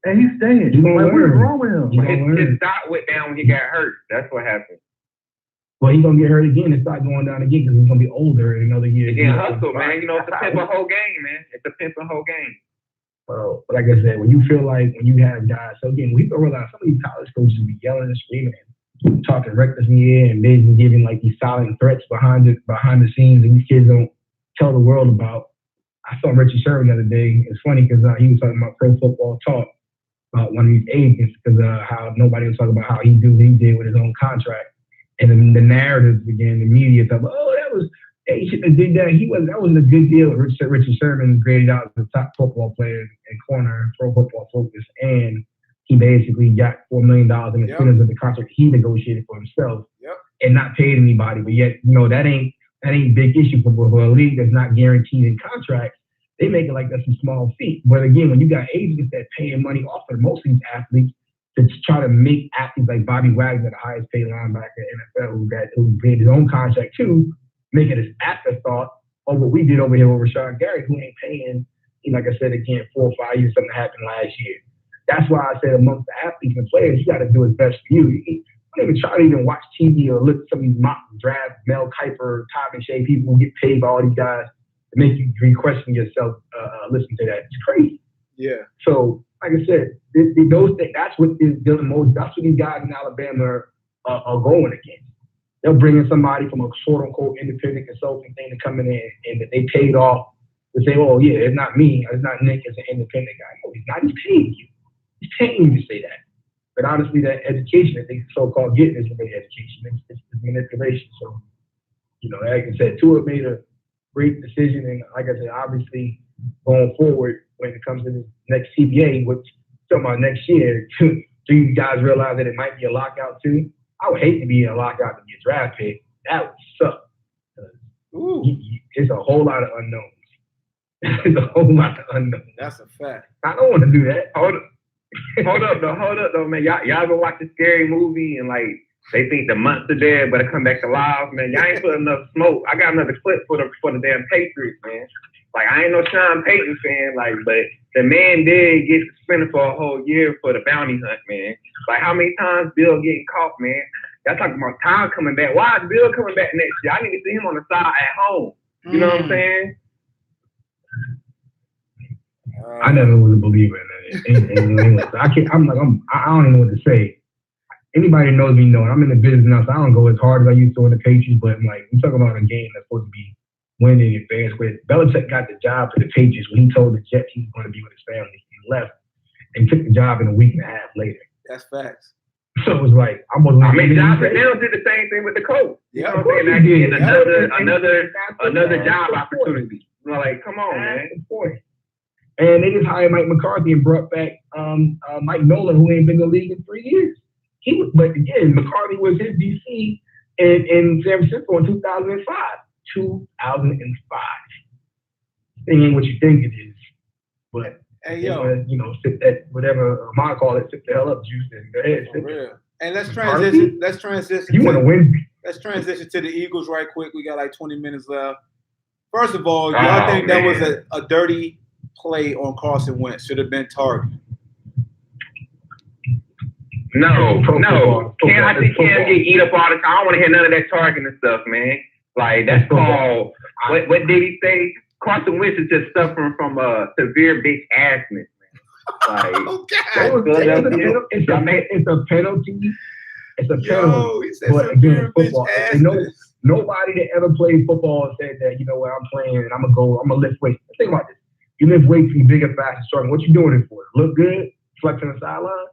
And he's staying. Like, what is wrong with him? His stock went down when he got hurt. That's what happened. Well, he's going to get hurt again and start going down again because he's going to be older in another year. Again, hustle, man. You know, it's a pimp a whole game, man. It's a pimp a whole game. Well, but like I said, when you feel like when you have guys, so again, we can realize some of these college coaches be yelling and screaming and talking reckless in the air and basically giving like these silent threats behind the scenes and these kids don't tell the world about. I saw Richard Sherman the other day. It's funny because he was talking about Pro Football Talk about one of these agents because how nobody was talking about how he did with his own contract. And then the narratives began, the media talk about, they shouldn't have did that. That wasn't a good deal. Richard Sherman graded out as the top football player and corner, Pro Football Focus, and he basically got $4 million in the incentives of the contract he negotiated for himself and not paid anybody. But yet, that ain't a big issue for a league that's not guaranteed in contracts. They make it like that's a small feat. But again, when you got agents that paying money off of most of these athletes to try to make athletes like Bobby Wagner, the highest paid linebacker in NFL, who paid his own contract too, make it as afterthought of what we did over here with Rashawn Gary, who ain't paying, like I said again, 4 or 5 years, something happened last year. that's why I said amongst the athletes and players, you got to do what's best for you. You don't even try to even watch TV or look at some of these mock draft, Mel Kiper, Tom Shea people who get paid by all these guys to make you re-question yourself, listen to that. It's crazy. Yeah. So, like I said, those things, that's what is dealing most. That's what these guys in Alabama are going against. They'll bring in somebody from a quote-unquote independent consulting thing to come in and that they paid off to say, oh, yeah, it's not me, it's not Nick, it's an independent guy. No, he's not. He's paying you. He's paying you to say that. But honestly, that education that they so-called getting is really education. It's manipulation. So, you know, like I said, Tua made a great decision. And like I said, obviously, going forward, when it comes to this next CBA, which talking about next year, do you guys realize that it might be a lockout too? I would hate to be in a lockout to be a draft pick. That would suck. It's a whole lot of unknowns. It's a whole lot of unknowns. That's a fact. I don't want to do that. Hold up though, man. Y'all ever watch a scary movie and like they think the monster dead, but it come back alive, man? Y'all ain't put enough smoke. I got another clip for the damn Patriots, man. Like I ain't no Sean Payton fan, like, but the man did get suspended for a whole year for the bounty hunt, man. Like how many times Bill getting caught, man? Y'all talking about Tom coming back. Why is Bill coming back next year? I need to see him on the side at home. You know what I'm saying? I never was a believer in that. I don't even know what to say. Anybody knows me know I'm in the business now, so I don't go as hard as I used to in the Patriots, but like I'm talking about a game that's supposed to be winning in advance with. Belichick got the job for the Patriots when he told the Jets he was going to be with his family. He left and took the job in a week and a half later. That's facts. So it was like almost. I mean, Josh McDaniels did the same thing with the coach. Yeah, you know what I'm saying? Another job opportunity. You know, like, come on, man. And they just hired Mike McCarthy and brought back Mike Nolan, who ain't been in the league in 3 years. But again, McCarthy was his DC in San Francisco in 2005. 2005. Thing ain't what you think it is, but hey, yo, sit that whatever I call it, sit the hell up, juice, and go ahead. For real. And let's transition. You want to win? Let's transition to the Eagles right quick. We got like 20 minutes left. First of all, y'all think that was a dirty play on Carson Wentz? Should have been targeted. No. I think Cam get eat up all the time. I don't want to hear none of that targeting and stuff, man. Like that's called what did he say? Carson Wentz is just suffering from severe bitch assness, man. Like it's a penalty. It's a penalty. Yo, he said but again, football. Nobody that ever played football said that, you know what, I'm playing and I'm gonna lift weights. Think about this. You lift weights to be bigger, faster, stronger. What you doing it for? Look good? Flexing the sideline?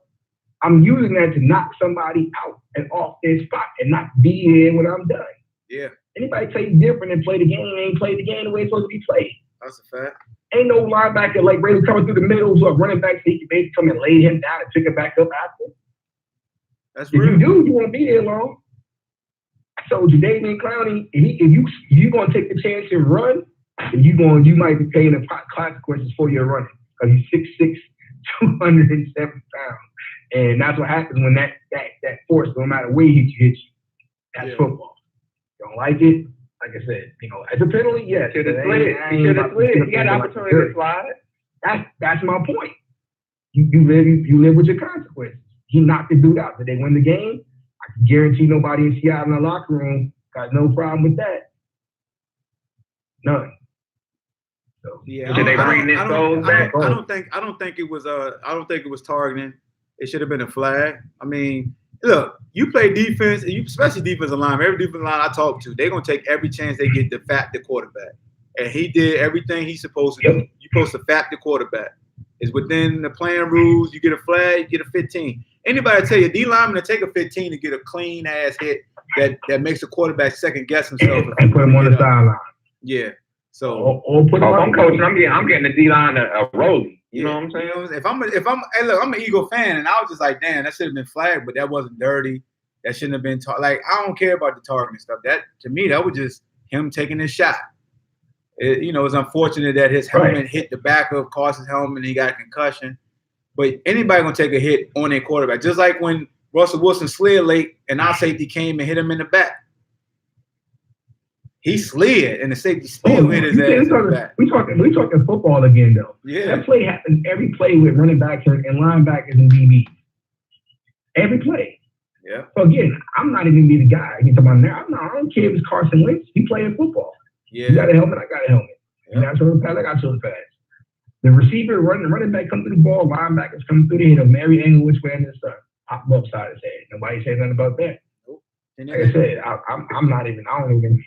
I'm using that to knock somebody out and off their spot and not be here when I'm done. Yeah. Anybody tell you different and play the game ain't play the game the way it's supposed to be played. That's a fact. Ain't no linebacker like Brady coming through the middle, so a running back so he can basically come and lay him down and pick it back up after. That's if real. you do, you won't be there long. So Jadeveon Clowney, if you gonna take the chance and run, and you might be paying the consequences for your running because you're 6'6", 207 pounds, and that's what happens when that force, no matter where he hits you, that's football. Don't like it? Like I said, as a penalty, yes. Should have slid it. He should have slid it. He had an opportunity to slide. That's my point. You live with your consequences. He knocked the dude out. Did they win the game? I can guarantee nobody in Seattle in the locker room got no problem with that. None. So, yeah, did they bring this goal back? I don't think it was targeting. It should have been a flag. I mean, look, you play defense, and especially defensive line. Every defensive line I talk to, they're gonna take every chance they get to fact the quarterback. And he did everything he's supposed to do. You're supposed to fact the quarterback. It's within the playing rules. You get a flag, you get a 15. Anybody tell you D lineman to take a 15 to get a clean ass hit that makes the quarterback second guess himself and put him on the sideline. Yeah. So I'm coaching. I'm getting the D line a rollie. You know what I'm saying? If I'm an Eagle fan, and I was just like, damn, that should have been flagged, but that wasn't dirty. That shouldn't have been like I don't care about the targeting stuff. That to me, that was just him taking his shot. It's unfortunate that his helmet hit the back of Carson's helmet and he got a concussion. But anybody gonna take a hit on their quarterback, just like when Russell Wilson slid late and our safety came and hit him in the back. He slid, and the safety still hit his ass in the back. We talking football again, though. Yeah. That play happens every play with running backs and linebackers and DBs. Every play. Yeah. So again, I'm not even be the guy. You talking about now? I don't care if it's Carson Wentz. He playing football. Yeah. You got a helmet. I got a helmet. Yeah. You got shoulder pads. I got shoulder pads. The receiver running back come through the ball. Linebackers come through the hit him every angle which way in the sun. Pop him upside his head. Nobody said nothing about that. Nope. Like I said, I'm not even. I don't even.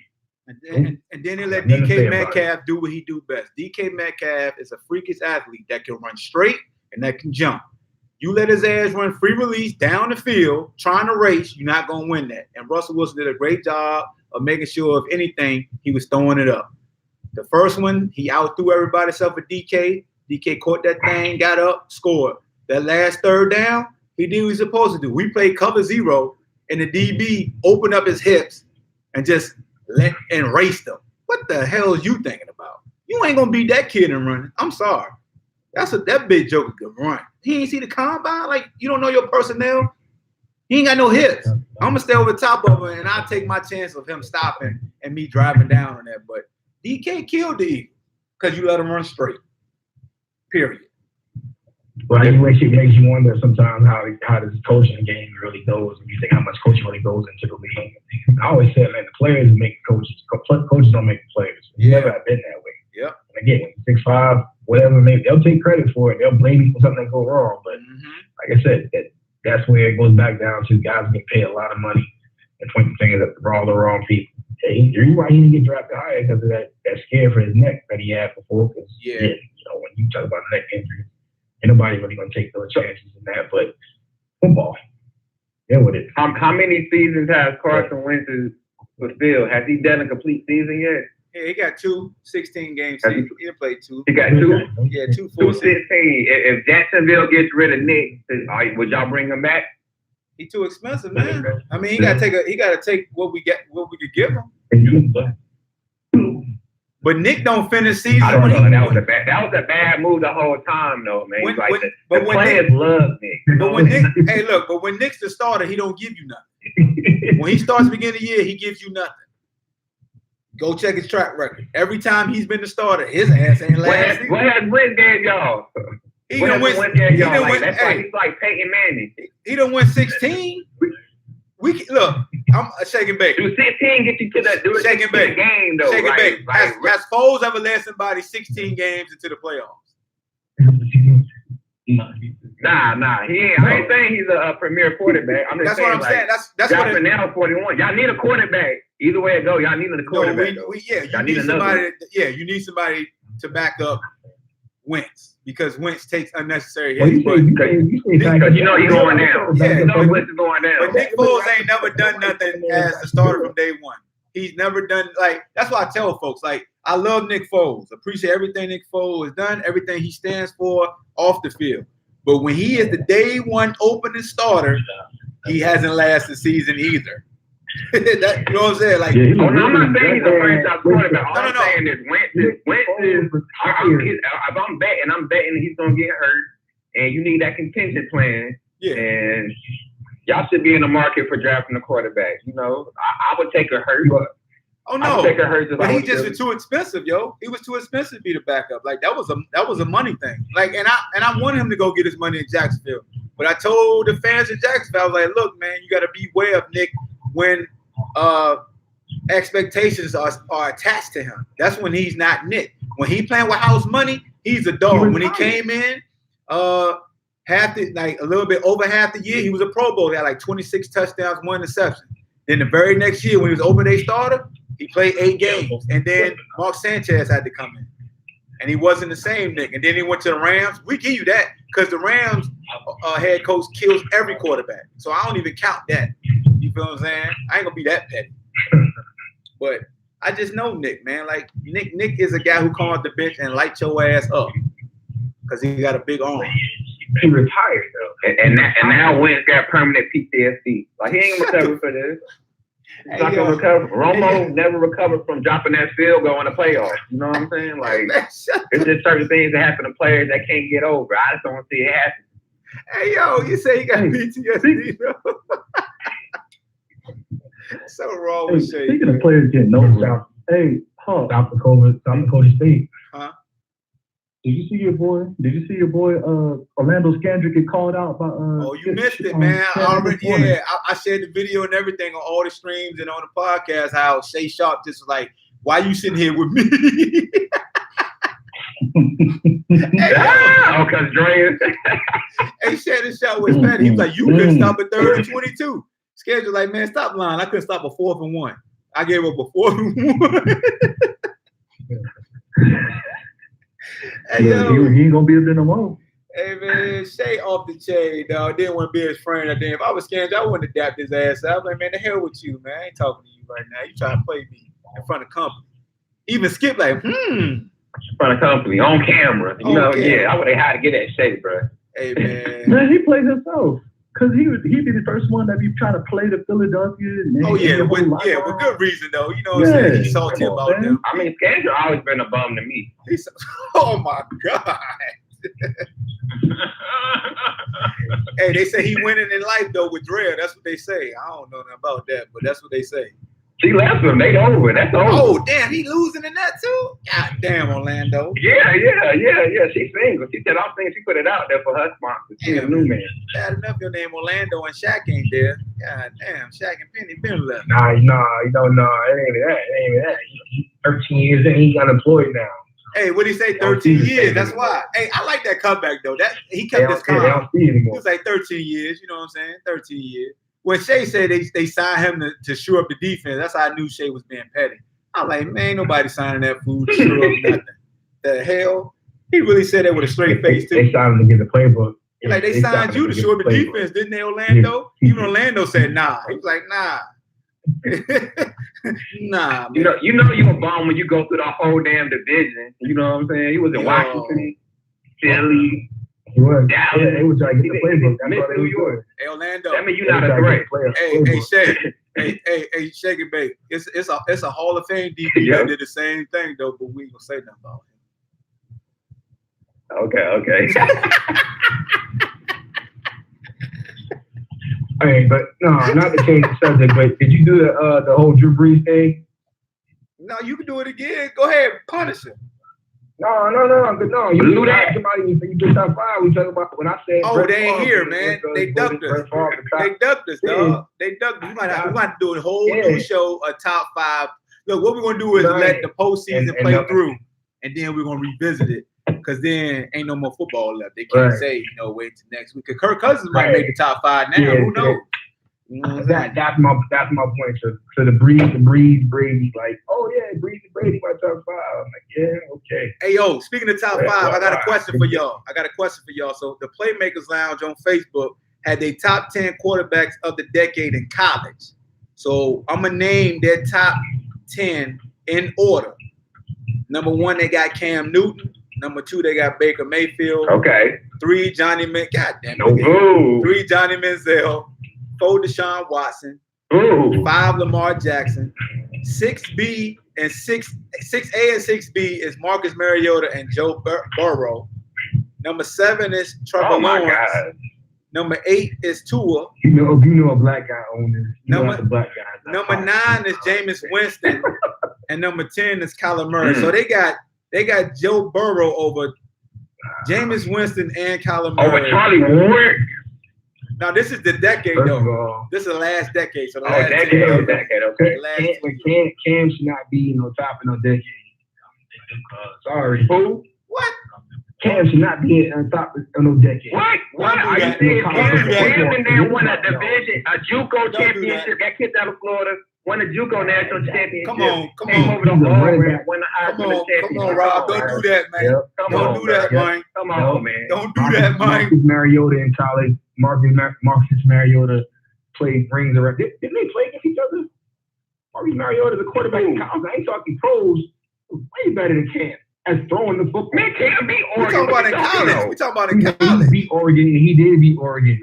And then they let DK Metcalf do what he do best. DK Metcalf is a freakish athlete that can run straight and that can jump. You let his ass run free release down the field, trying to race, you're not going to win that. And Russell Wilson did a great job of making sure, if anything, he was throwing it up. The first one, he outthrew everybody except for DK. DK caught that thing, got up, scored. That last third down, he did what he was supposed to do. We played cover 0, and the DB opened up his hips and just and raced him. What the hell is you thinking about? You ain't going to beat that kid in running. I'm sorry. That big joker can run. He ain't see the combine? Like, you don't know your personnel? He ain't got no hips. I'm going to stay over the top of him, and I'll take my chance of him stopping and me driving down on that. But DK killed the Eagle because you let him run straight. Period. Well, it makes you wonder sometimes how this coaching game really goes, and you think how much coaching really goes into the league. I always said, man, the players make coaches. Coaches don't make the players. It's never been that way. Yep. And again, 6'5", whatever, maybe they'll take credit for it. They'll blame you for something that go wrong. But like I said, that's where it goes back down to guys get paid a lot of money and point the fingers at all the wrong people. The reason why he didn't get drafted higher because of that scare for his neck that he had before. Because when you talk about neck injuries, ain't nobody really gonna take those chances in that. But football, with it. How many seasons has Carson Wentz fulfilled? Has he done a complete season yet? Yeah, he got 2 16-game seasons. He played 2. He got 2? Yeah, 2 full 16. If Jacksonville gets rid of Nick, would y'all bring him back? He's too expensive, man. I mean, he gotta take what we could give him. But Nick don't finish season. I don't know. That was a bad move the whole time, though, man. The players love Nick. But when Nick, but when Nick's the starter, he don't give you nothing. When he starts the beginning of the year, he gives you nothing. Go check his track record. Every time he's been the starter, his ass ain't last. What has Wentz gave y'all? He done win. That's why he's like Peyton Manning. He done win 16. Look, I'm shaking back. Do 16 get you to the shaking back game though? Shaking back. Has Foles ever led somebody 16 games into the playoffs? Nah. He ain't. I ain't saying he's a premier quarterback. I'm just saying. What I'm saying. That's what it now 41. Y'all need a quarterback. Either way it go, y'all need a quarterback. You need somebody to back up Wentz because Wentz takes unnecessary hits. Because you know he's going down. Yeah, you know Wentz is going down. But Nick Foles ain't never done nothing as the starter from day one. He's never done that's why I tell folks I love Nick Foles. Appreciate everything Nick Foles has done, everything he stands for off the field. But when he is the day one opening starter, he hasn't lasted the season either. You know what I'm saying? I'm not saying he's a franchise quarterback. All I'm saying is Wentz is. If I'm betting he's gonna get hurt, and you need that contingent plan. Yeah. And y'all should be in the market for drafting a quarterback. You know, I would take a hurt. Oh no! But he just was too expensive, yo. He was too expensive to be the backup. That was a money thing. And I wanted him to go get his money in Jacksonville. But I told the fans in Jacksonville, I was like, look, man, you got to beware of Nick when expectations are attached to him. That's when he's not Nick. When he playing with house money, he's a dog. When he came in, a little bit over half the year, he was a Pro Bowl. He had 26 touchdowns, 1 interception. Then the very next year, when he was opening day starter, he played 8 games. And then Mark Sanchez had to come in. And he wasn't the same Nick. And then he went to the Rams. We give you that because the Rams head coach kills every quarterback. So I don't even count that. You feel what I'm saying? I ain't going to be that petty. But I just know Nick, man. Nick is a guy who comes off the bench and lights your ass up because he got a big arm. He retired, though. And now Wentz got permanent PTSD. He ain't recovered for this. He's not gonna recover. Romo never recovered from dropping that field goal in the playoffs. You know what I'm saying? It's just certain things that happen to players that can't get over. I just don't want to see it happen. Hey, yo, you say you got PTSD, bro. So wrong with Shay. Speaking of players getting over, Hey, Hawk. South Dakota State. Huh? Did you see your boy? Orlando Scandrick get called out by? Oh, you missed it, man. I shared the video and everything on all the streams and on the podcast. How Shay Sharp just was like, "Why you sitting here with me?" Because Dre. Hey, shared the shot with Patty. He was like, "You couldn't stop a 3rd and 22." Schedule like, man, stop lying. I couldn't stop a 4th and 1. I gave up a 4th and 1. Hey, yo. He ain't gonna be up there no more. Hey, man, Shay off the chain, dog. Didn't want to be his friend. If I was Scandrick, I wouldn't adapt his ass out. I was like, man, the hell with you, man. I ain't talking to you right now. You trying to play me in front of company. Even Skip like, In front of company, on camera. You know, yeah, I would have had to get that shade, bro. Hey, man. Man, he played himself. Because he'd be the first one that be trying to play the Philadelphia. With good reason, though. You know what I'm saying? He's salty about them. I mean, Scandrick always been a bum to me. Oh, my God. Hey, they say he winning in life, though, with Dre. That's what they say. I don't know nothing about that, but that's what they say. She left him. They over. That's over. Oh, damn. He losing in that, too? God damn, Orlando. Yeah. She's single. She said, I'm thinking she put it out there for her sponsor. She's a new man. Bad enough your name Orlando and Shaq ain't there. God damn, Shaq and Penny been left. Nah, it ain't that. 13 years and he's unemployed now. Hey, what did he say? 13 years. That's why. Hey, I like that comeback, though. That he kept his calm. He was like 13 years. You know what I'm saying? 13 years. When Shay said they signed him to shore up the defense, that's how I knew Shay was being petty. I'm like, man, ain't nobody signing that fool to shore up nothing. The hell? He really said that with a straight face, too. They signed him to get the playbook. Like, they signed you to shore up the defense, didn't they, Orlando? Even Orlando said, nah. He was like, nah. Nah, man. You know you a bum when you go through the whole damn division. You know what I'm saying? He was in Washington, Philly. He was. Dallas. They were trying to get the playbook. That's why they New were York. Hey, Orlando. That mean you're not a threat. Hey, Shay. Hey, Shake it, babe. It's a Hall of Fame DB that did the same thing, though, but we ain't gonna say nothing about it. Okay. Hey, but no, not to change the subject, but did you do the whole Drew Brees thing? No, you can do it again. Go ahead, punish him. No. You do that. Somebody, you did top 5. We talking about when I said. Oh, they ain't here, man. They ducked us. They ducked us, dog. They ducked us. We might have to do a whole new show, a top 5. Look, what we're gonna do is let the postseason play through, and then we're gonna revisit it. Because then ain't no more football left. They can't say, wait till next week. Because Kirk Cousins might make the top 5 now. Who knows? That's my point. So the Breeze Brady, like, oh yeah, Breeze and Brady my top 5. I'm like, yeah, okay. Hey yo, speaking of top 5, I got a question for y'all. So the Playmakers Lounge on Facebook had their top 10 quarterbacks of the decade in college. So I'm gonna name their top 10 in order. Number 1, they got Cam Newton. Number 2, they got Baker Mayfield. Okay. 3, Johnny Manziel. 3, Johnny Manziel. 4, Deshaun Watson. 5, Lamar Jackson. 6A and 6B is Marcus Mariota and Joe Burrow. Number 7 is Trevor Lawrence. God. Number 8 is Tua. You know a black guy on this. Number 9 is Jameis Winston. And number 10 is Kyler Murray. So they got Joe Burrow over Jameis Winston and Kyler Murray. Over Charlie Ward. Now this is the decade though. This is the last decade. So the last decade. Okay. Cam should not be top of no decade. Sorry. Who? What? Cam should not be on top of no decade. What? Are you saying Cam and then won a division, a JUCO championship, got kicked out of Florida? Won a JUCO national championship. Come on. Over the Auburn, won the Heisman championship. Come on, Rob. Don't do that, man. Don't do that, Mike. Come on, man. Don't do that, Mike. Marcus Mariota in college. Marcus Mariota played rings around. Didn't they play against each other? Marcus Mariota, the quarterback in college. I ain't talking pros. Way better than Cam. As throwing the football. Man, Cam beat Oregon. We talking about in college. He beat Oregon. He did beat Oregon.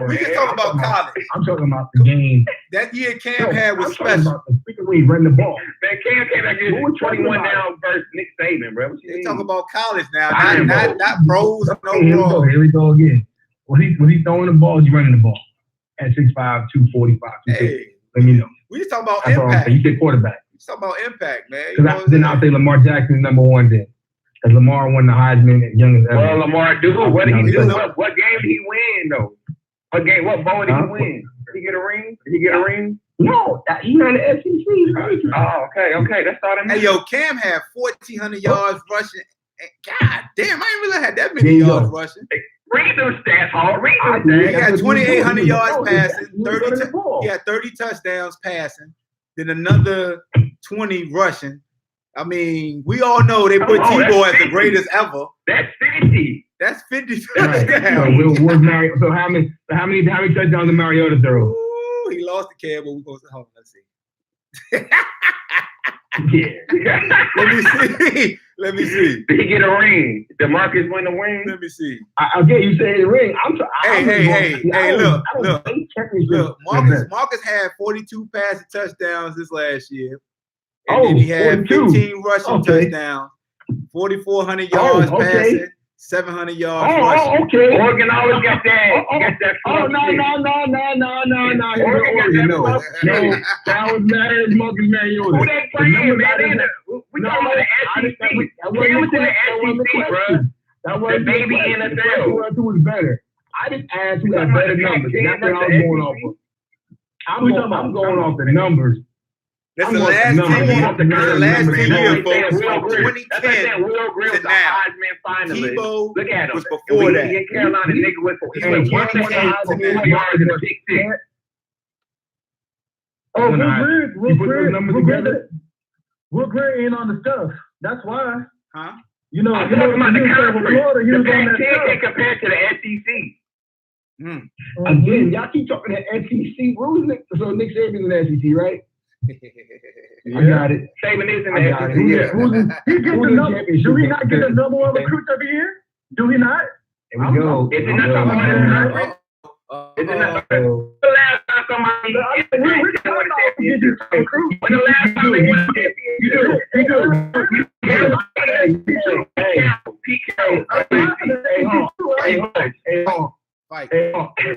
We just talking about college. I'm talking about the game. That year Cam had was special. About the freaking way he ran the ball. Man, Cam came back here 21 down versus Nick Saban, bro. We talking about college now, not pros. Here we go again. When he's throwing the ball, he's running the ball at 6'5", 245. Hey, let me know. We just talking about That's impact. You said quarterback. It's about impact, man. Then I'll say Lamar Jackson's number one then. Because Lamar won the Heisman at young as ever. Well, Lamar, dude, what did he do? What game did he win, though? What bowl did he win? Did he get a ring? No, he's not the SEC. Oh, okay. That's all I mean. Hey, yo, Cam had 1,400 yards rushing. God damn, I didn't really have that many yards rushing. Read those stats, Hall. Read those stats. He got 2,800 yards passing. He had 30 touchdowns passing. Then another 20 rushing. I mean, we all know they put Tebow as the greatest ever. That's 50. That's 50 touchdowns. So how many touchdowns did Mariota throw? Ooh, he lost the Cam, but we're going to hold on. Let's see. Let me see. Did he get a ring? Did Marcus win a ring? Let me see. Okay, you say the ring. Hey, look. Marcus had 42 passing touchdowns this last year. And then he had 15 rushing touchdowns, 4,400 yards passing, 700 yards rushing. Okay. Oregon always got that. No. That was Marcus Mariota. Who they playing, man? We talking about the SEC. That wasn't the SEC, bro. That was the baby NFL. Who was better? I didn't ask who got better numbers. That's what I'm going off of. I'm going off the numbers. That's the last 10 years, folks, from 2010 to now. Tebow Look at him. was before that. In Carolina, nigga was 1.8 yards in a pick six. Will Greer ain't on the stuff. That's why. Huh? You know, I'm talking about the conference. Florida, The Pac-10 ain't compared to the SEC. Again, y'all keep talking the SEC. What was Nick? So Nick Saban's in the SEC, right? I got it. Saban is in the SEC. He gets the number. Do we not get the number one recruits every year? Do we not? There we go. Is it not talking about this conference? Is it not the last time somebody won a championship? When the last time they won a championship? You do.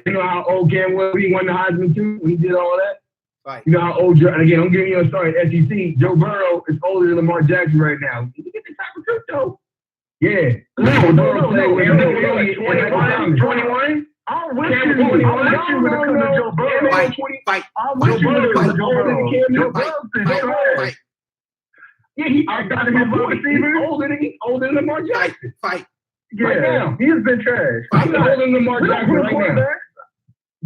You know how old Cam was? He won the Heisman too. We did all that. Fight. You know how old Joe, and again, I'm giving you a story. SEC, Joe Burrow is older than Lamar Jackson right now. Did you get the type of recruit though? Yeah. No. 21? I'm with you when it comes to Joe Burrow. Fight. I'm with you when it comes to Joe Burrow. Joe Burrow's been trash. Yeah, I got him at wide receiver. He's older than Lamar Jackson. Fight. Yeah, he has been trash. I'm older than Lamar Jackson right now.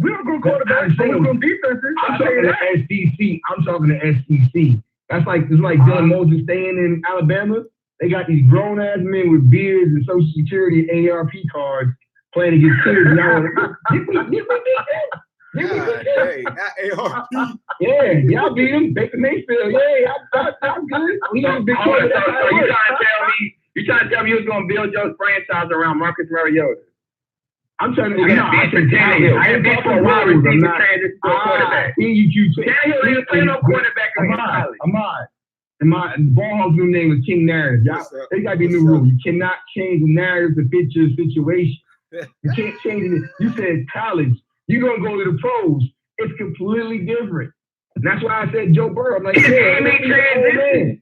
We don't go quarterbacks, but we're going defenses. I'm talking to SEC. I'm talking to SEC. It's like Dylan Moses staying in Alabama. They got these grown ass men with beards and Social Security ARP cards playing against kids. Did we beat them? Hey, not ARP. Yeah, y'all beat them. Baker Mayfield. Yeah, I'm good. We got a big quarterback. You trying to tell me you was going to build your franchise around Marcus Mariota? I'm trying to get Tannehill. I ain't been for a wide receiver transition to a quarterback. Tannehill ain't playing no quarterback in college. And my BallHawk's new name is King Narrative. Y'all, they got to be new rule. You cannot change the narrative to fit your situation. You can't change it. You said college. You're going to go to the pros. It's completely different. And that's why I said Joe Burrow. I'm like, yeah, transition.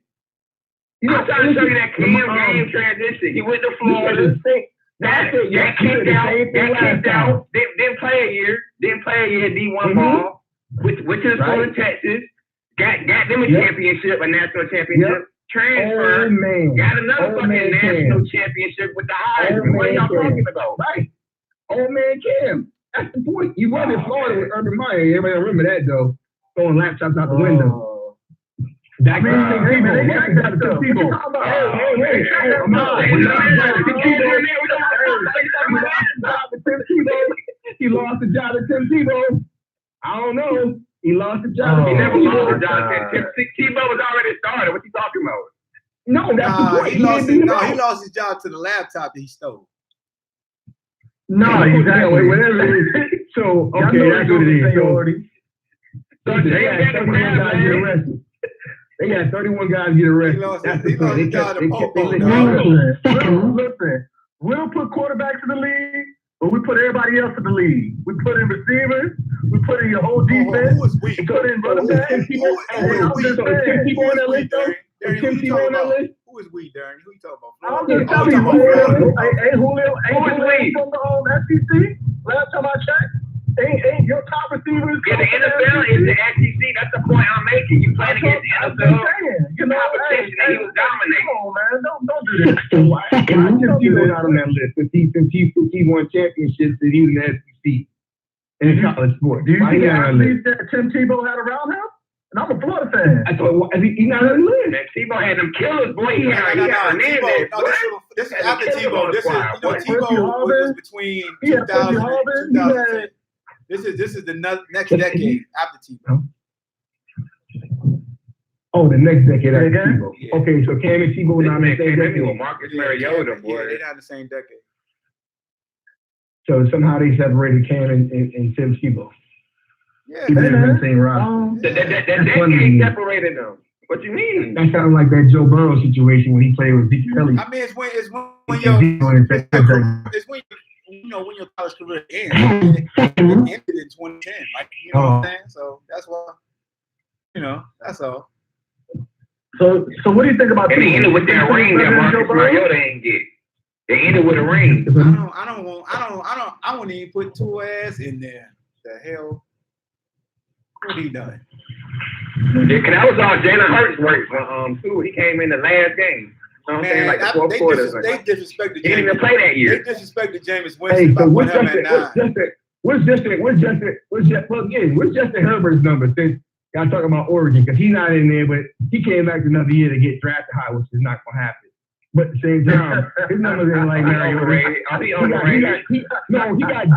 I'm trying to show you that game transition. He went to Florida. Got kicked out. Didn't play a year. D1 ball. Went to the school in Texas. Got them a championship, a national championship. Transfer. Got another fucking national championship with the Heisman. What are y'all talking about? Right. Old man Cam. That's the point. You won in Florida with Urban Meyer. Everybody remember that though. Throwing laptops out the window. That he lost the job to Tim Tebow. I don't know. He lost the job. He never lost the job. Tebow was already started. What you talking about? No, that's the point. He lost his job to the laptop that he stole. No, exactly. Whatever it is. So, okay, that's what it is. So they got 31 guys get arrested. They got 31 guys get arrested. Listen, we'll put quarterbacks in the league. But we put everybody else in the league. We put in receivers. We put in your whole defense. Who is weak? We put in running back. Tim Tebow on that list, though? Tim Tebow on that list? Who is we, Darren? Who you talking about? I'm just telling you, Julio. Ain't Julio from the SEC? Last time I checked. Ain't your top receivers? Yeah, the NFL is the SEC. That's the point I'm making. You playing against the NFL. You know, competition, and he was dominating. Come on, man. Don't do this. Tim Tebow out on that list since he won championships and he was in the SEC in college sports. Do you think the athletes that Tim Tebow had around him? And I'm a Florida fan. I thought he's not on the list. Man, Tebow had them killers, boy. He had Hernandez. This is after Tebow. Tebow was between 2000 and 2010. This is the next decade after Tebow. Oh, the next decade after Again? Tebow. Yeah. Okay, so Cam and Tebow not in the same decade. with Marcus Mariota, boy. Yeah, they're not in the same decade. So somehow they separated Cam and Tim Tebow. Yeah, Even in the same roster. That decade separated them. What you mean? That sounds like that Joe Burrow situation when he played with Zeke Kelly. I mean, it's when when your college career ends. It ended in 2010. Like, you know what I'm saying? So that's why, that's all. So what do you think about? And they ended with that ring that Marcus Mariota ain't get. They ended with a ring. I wouldn't even put two ass in there. The hell? What he done? Yeah, cause that was all Jalen Hurts work for too. He came in the last game. You know what I'm saying? Like the fourth quarter. They disrespected He didn't even play that year. They disrespected Jameis Winston by putting him at 9. What's Justin Herbert's number since y'all talking about Oregon? Because he's not in there, but he came back another year to get drafted high, which is not gonna happen. But at the same time, his numbers ain't like overrated. He got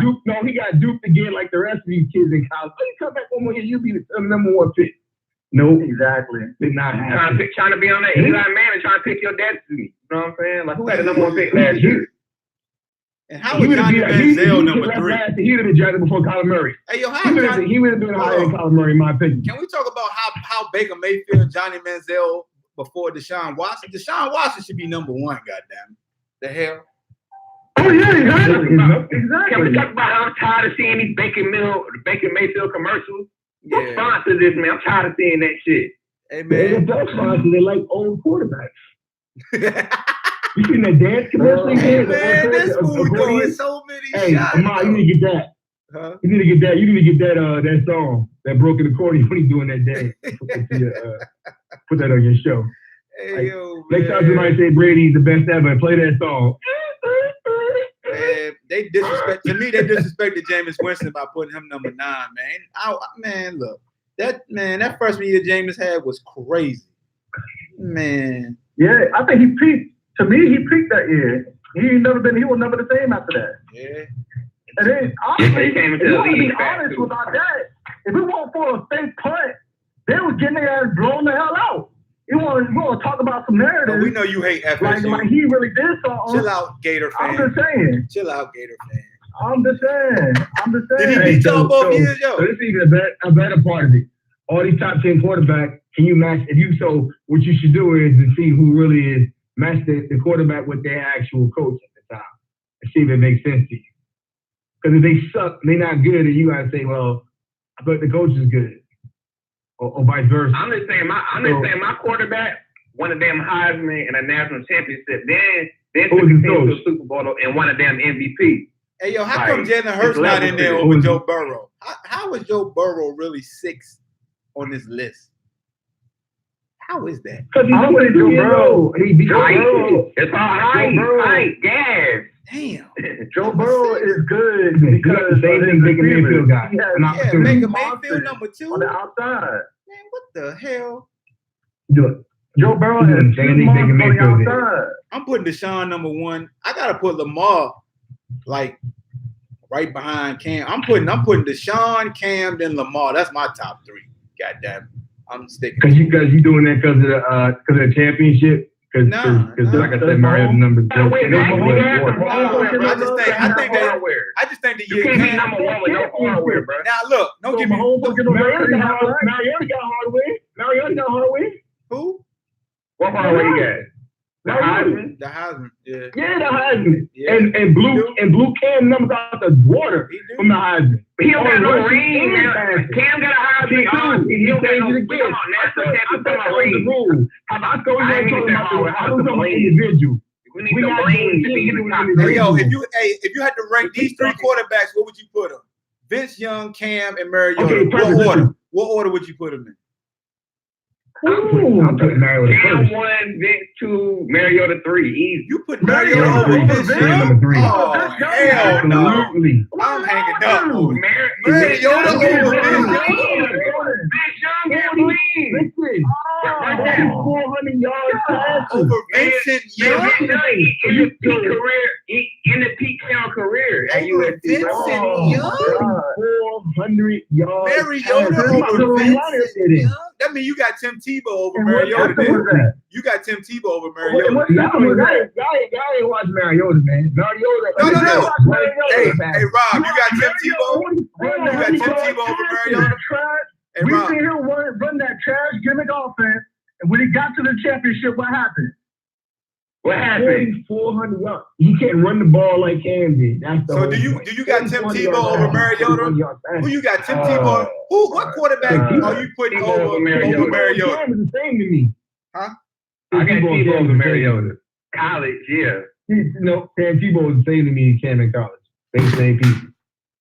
duped again like the rest of these kids in college. When you come back one more year, you'll be the number one pick. No, exactly. Did not happen. Trying to be on that Eli Manning, trying to pick your destiny. You know what I'm saying? Like, who had the number one pick last year? And how was Johnny Manziel number 3? He would have been drafted before Kyler Murray. Hey, yo, He would have been higher than Kyler Murray, in my opinion. Can we talk about how Baker Mayfield and Johnny Manziel before Deshaun Watson? Deshaun Watson should be number 1, goddamn. The hell? Oh yeah, exactly. Can we talk about how I'm tired of seeing these Baker Mayfield commercials? What sponsor this, man? I'm tired of seeing that shit. Hey, man. They like old quarterbacks. You seen that dance commercial? Hey, man, this fool doing so many shots. Hey, Amar, you need to get that. Huh? You need to get that that song, that broken accordion when he's doing that dance. Put that on your show. Hey, yo, next time somebody say Brady's the best ever, play that song. Man, they disrespected Jameis Winston by putting him number 9, man. Look, that freshman year Jameis had was crazy. Man. Yeah, I think he peaked. To me, he peaked that year. He was never the same after that. Yeah. And then honestly, he came into if you the want to be league honest with our dad, if it weren't for a fake punt, they was getting their ass blown the hell out. You want to talk about some narratives? But we know you hate FSU. Like he really did something. Chill out, Gator fan. I'm just saying. Chill out, Gator fan. I'm just saying. Did he beat y'all both years, yo? So this is even a better part of it. All these top 10 quarterbacks, can you match? What you should do is to see who really is match the quarterback with their actual coach at the time, and see if it makes sense to you. Because if they suck, they're not good, and you gotta say, well, but the coach is good. Or vice versa. I'm just saying my quarterback won a damn Heisman and a national championship. Then took his team to a Super Bowl and won a damn MVP. Hey, yo, how come Jalen Hurts not in there over Joe Burrow? How is Joe Burrow really 6th on this list? How is that? Because he's always Joe Burrow. It's all height, gas. Damn. Joe Burrow is good because the same thing Baker Mayfield got. Yeah, Baker Mayfield number 2 on the outside. Man, what the hell? Do it. Joe Burrow is on the outside. I'm putting Deshaun number 1. I gotta put Lamar like right behind Cam. I'm putting Deshaun, Cam, then Lamar. That's my top 3. Goddamn, I'm sticking. Because you doing that because of the championship. Because like I said, Mario's number. I just think that you can't be number 1 with no hardware, bro. Now look, don't give me. Mariota got hardware. Who? What hardware you got? The Heisman. The Heisman, yeah. Yeah, the Heisman. Yeah. And Blue Cam numbers out the water from the Heisman. But he don't got no ring, man. Cam got a Heisman too. He don't got no. Come on, national championship. I thought we were talking about individual. We need the ring to be in the top. Hey, yo, if you had to rank these three quarterbacks, what would you put them? Vince Young, Cam, and Mariota. Okay, what order would you put them in? I'm putting Mariota Cam first. 1, Vince 2, Mariota 3. Easy. You put Mariota over Vince Young? Number 3. Oh, hell no. Absolutely. I'm hanging up over Mariota over Vince Young. Vince Young got lead. Listen, 400 yards passes. Over Vincent Young? In the peak career, in the peak Cam career at USC. Vincent Young? 400 yards. Mariota over Vincent Young? That means you got Tim Tebow over Mariota. Then. You got Tim Tebow over Mariota. Y'all ain't watch Mariota, man. Mariota. No. Hey, Rob, you got Tim Tebow? You got Tim Tebow over Mariota? Hey, We Rob. seen him run that trash gimmick offense, and when he got to the championship, what happened? What happened? 400 yards. He can't run the ball like Cam did. That's the So do you got Tim Tebow over Mariota? Who you got? Tim Tebow? What quarterback are you putting over Mariota? Cam is the same to me. Huh? I got Tebow over Mariota. College, yeah. No, Sam Tebow is the same to me in Cam in college. Same people.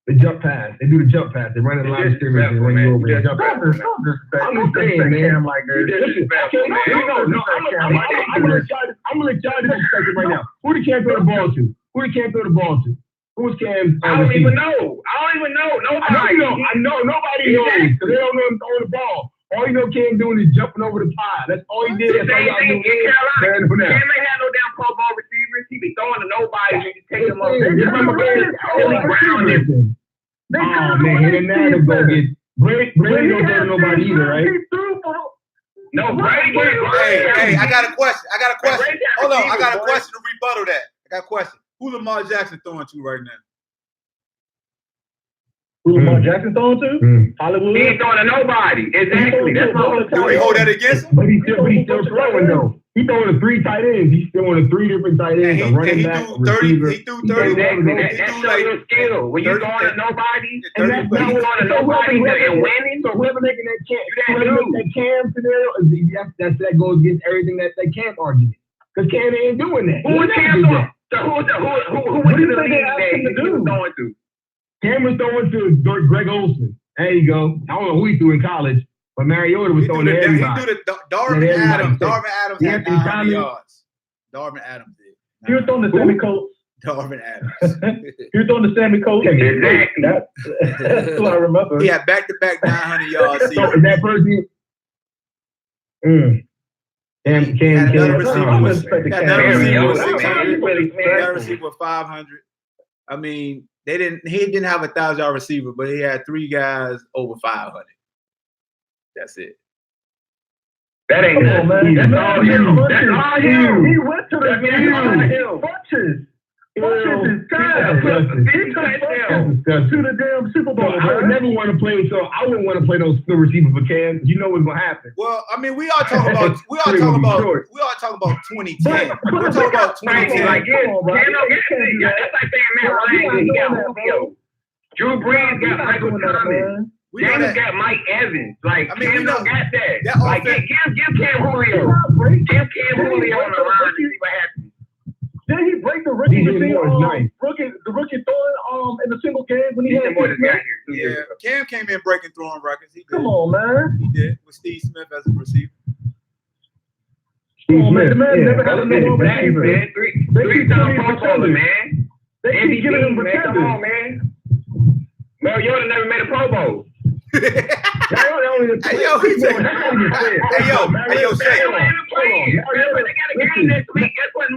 The jump pass. They do the jump pass. They run in the line of scrimmage and run you over and jump pass. I'm just saying, man. Cam like that. I'm gonna let y'all disrespect it right now. Who did Cam throw the ball to? Who was Cam? I don't even know. Nobody. I know. Nobody knows because they don't know him throwing the ball. All you know Cam doing is jumping over the pile. That's all he did. Same thing in Carolina. Cam ain't had no damn Pro Bowl receivers. He be throwing to nobody and just take them up. Remember Brown? Oh man, he didn't go get Brady don't go to nobody either, right? No, Brady. Hey, I got a question. Hold on, I got a question to rebuttal that. I got a question. Who Lamar Jackson throwing to right now? Who Lamar Jackson throwing to? Hollywood? He ain't throwing to nobody. Exactly. That's all. Do we hold that against him? But he's still throwing though. He throwing to 3 tight ends. He's still on 3 different tight ends. A running back, a receiver. He threw 30. Exactly. That shows your skill. When you throwing to nobody, and that's not throwing to nobody and winning. So whoever making that Cam scenario, that goes against everything that Cam argument. Because Cam ain't doing that. Who was Cam throwing? So who was in the league that he was throwing to? Cam was throwing to Greg Olsen. There you go. I don't know who he threw in college, but Mariota was throwing to everybody. He threw to Darvin Adams. Darvin Adams had 900 yards. Darvin Adams did. He was throwing the Sammy Coates. Darvin Adams. He was throwing the Sammy Coates. Exactly. That's what I remember. He had back-to-back 900 yards. So is that person? Another receiver with 500. I mean, he didn't have a 1,000-yard receiver, but he had 3 guys over 500. That's it. That ain't Come on, man. That's all him. That's all him. He went to the bunches. Bunches is time. He took to the damn Super Bowl. I would never want to play. So I wouldn't want to play those still receiver for Cam. You know what's gonna happen. Well, I mean, we are talking about 2010. We're talking about 2010. Like, that's like saying Matt Ryan. He got Julio. Drew Brees got Michael Thomas. James got Mike Evans. Like, Cam don't got that. Like, give Cam Julio. Give Cam Julio on the line and see what happens. Didn't he break the rookie throwing in the single game when he had Yeah, Cam came in breaking throwing records. He did. Come on, man. He did with Steve Smith as a receiver. Steve Smith, man, never had a number one receiver. Three-time Pro Bowler, man. They keep giving him pretenders. Come on, man. Mariota never made a Pro Bowl. Hey, yo, Shay. Remember, they got a game next week. Guess what,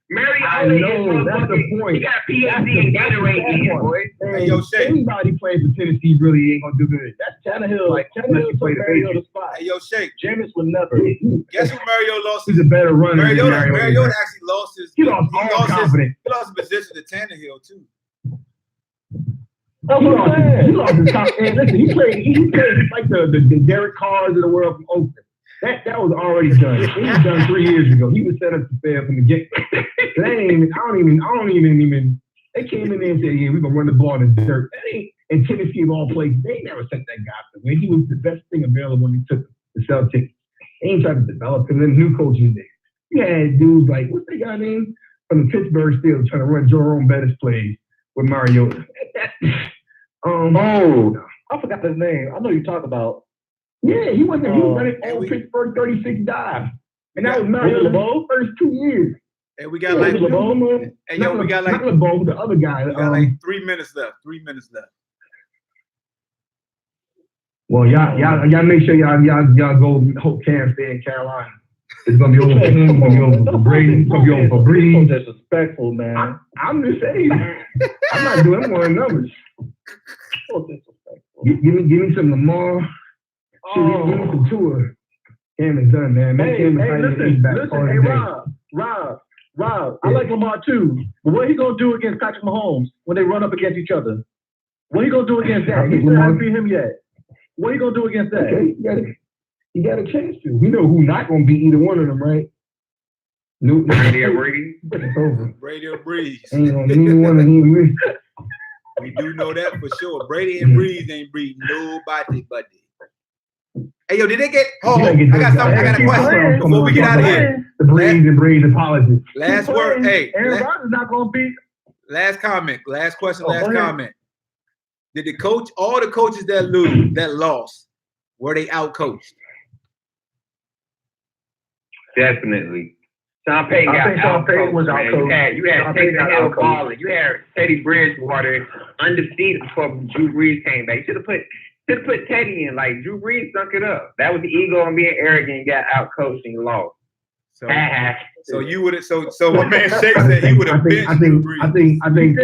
Mariota that's the point. He got PhD in Gatorade, boy. Hey, yo, Shay. Anybody playing for Tennessee really ain't gonna do good. That's Tannehill. Like Tannehill play the Mariota spot. Hey, yo, Shay. Jameis would never. Guess who Mariota lost? He's a better runner. Mariota actually lost his. He lost his position to Tannehill too. That's what I'm saying. He lost his top end. Listen, he played like the Derek Carrs of the world from Oakland. That was already done. It was done 3 years ago. He was set up to fail from the get. I don't even. They came in there and said, "Yeah, we're gonna run the ball in the dirt." That ain't in Tennessee of all places. They never sent that guy to win. He was the best thing available when he took the Celtics. They ain't tried to develop him. Then new coaches there. You had dudes like what's that guy name from the Pittsburgh Steelers trying to run Jerome Bettis plays with Mariota. I forgot his name. I know you talk about. Yeah, he was running all Pittsburgh 36 dives. And that was Mariota's first 2 years. And we got like we got like the other guy. We got like 3 minutes left. 3 minutes left. Well, y'all make sure y'all go hope Cam stay in Carolina. It's gonna be over for him. It's gonna be over for Brady. It's gonna be over for Breeze. So disrespectful, man. I'm just saying. I'm not doing more numbers. So disrespectful. Give me some Lamar. Give me some Tua. Cam is done, man. Listen, Rob. I like Lamar too, but what he gonna do against Patrick Mahomes when they run up against each other? What he gonna do against that? He still hasn't beat him yet. What he gonna do against that? Okay, you got a chance to. We know who's not gonna beat either one of them, right? Brady or Brady? It's over. Brady or Breeze. Ain't gonna be neither one of them. We do know that for sure. Brady and Breeze ain't beating nobody but them. Hey, yo, did they get? I got a question before we get out of here. The Breeze apologies. Last word. Hey, Aaron Rodgers not gonna beat. Last comment. Last question. Last comment. Did all the coaches that lost, were they out coached? Definitely. Sean Payton was out coached. You had Taysom Hill balling. You had Teddy Bridgewater undefeated before Drew Brees came back. Should have put Teddy in. Like Drew Brees sunk it up. That was the ego and being arrogant. You got out coached and you lost. So you would have. So my man Shake said he would have benched Drew Brees. I think.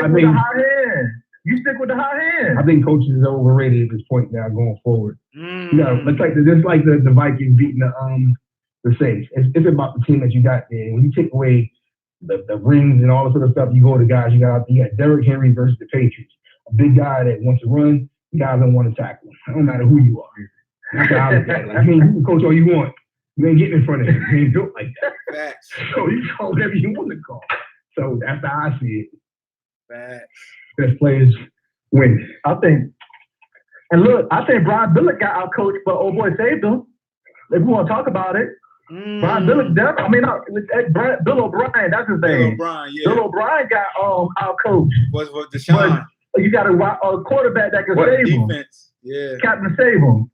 You stick with the hot hand. I think coaches are overrated at this point now going forward. No, it's like the Vikings beating the Saints. It's about the team that you got there. When you take away the rings and all this other stuff, you go to guys you got out there. You got Derrick Henry versus the Patriots. A big guy that wants to run, guys don't want to tackle him. It don't matter who you are. That's how I look at it. Like, you can coach all you want. You ain't getting in front of him. You ain't built like that. Facts. So you call whatever you want to call. So that's how I see it. Facts. Best players win. I think Brian Billick got out coached, but old boy saved him. If we want to talk about it, Brian Billick, Bill O'Brien, that's his name. Bill O'Brien got out coached. Was Deshaun? You got a quarterback that can save defense. him. Yeah. Captain save him.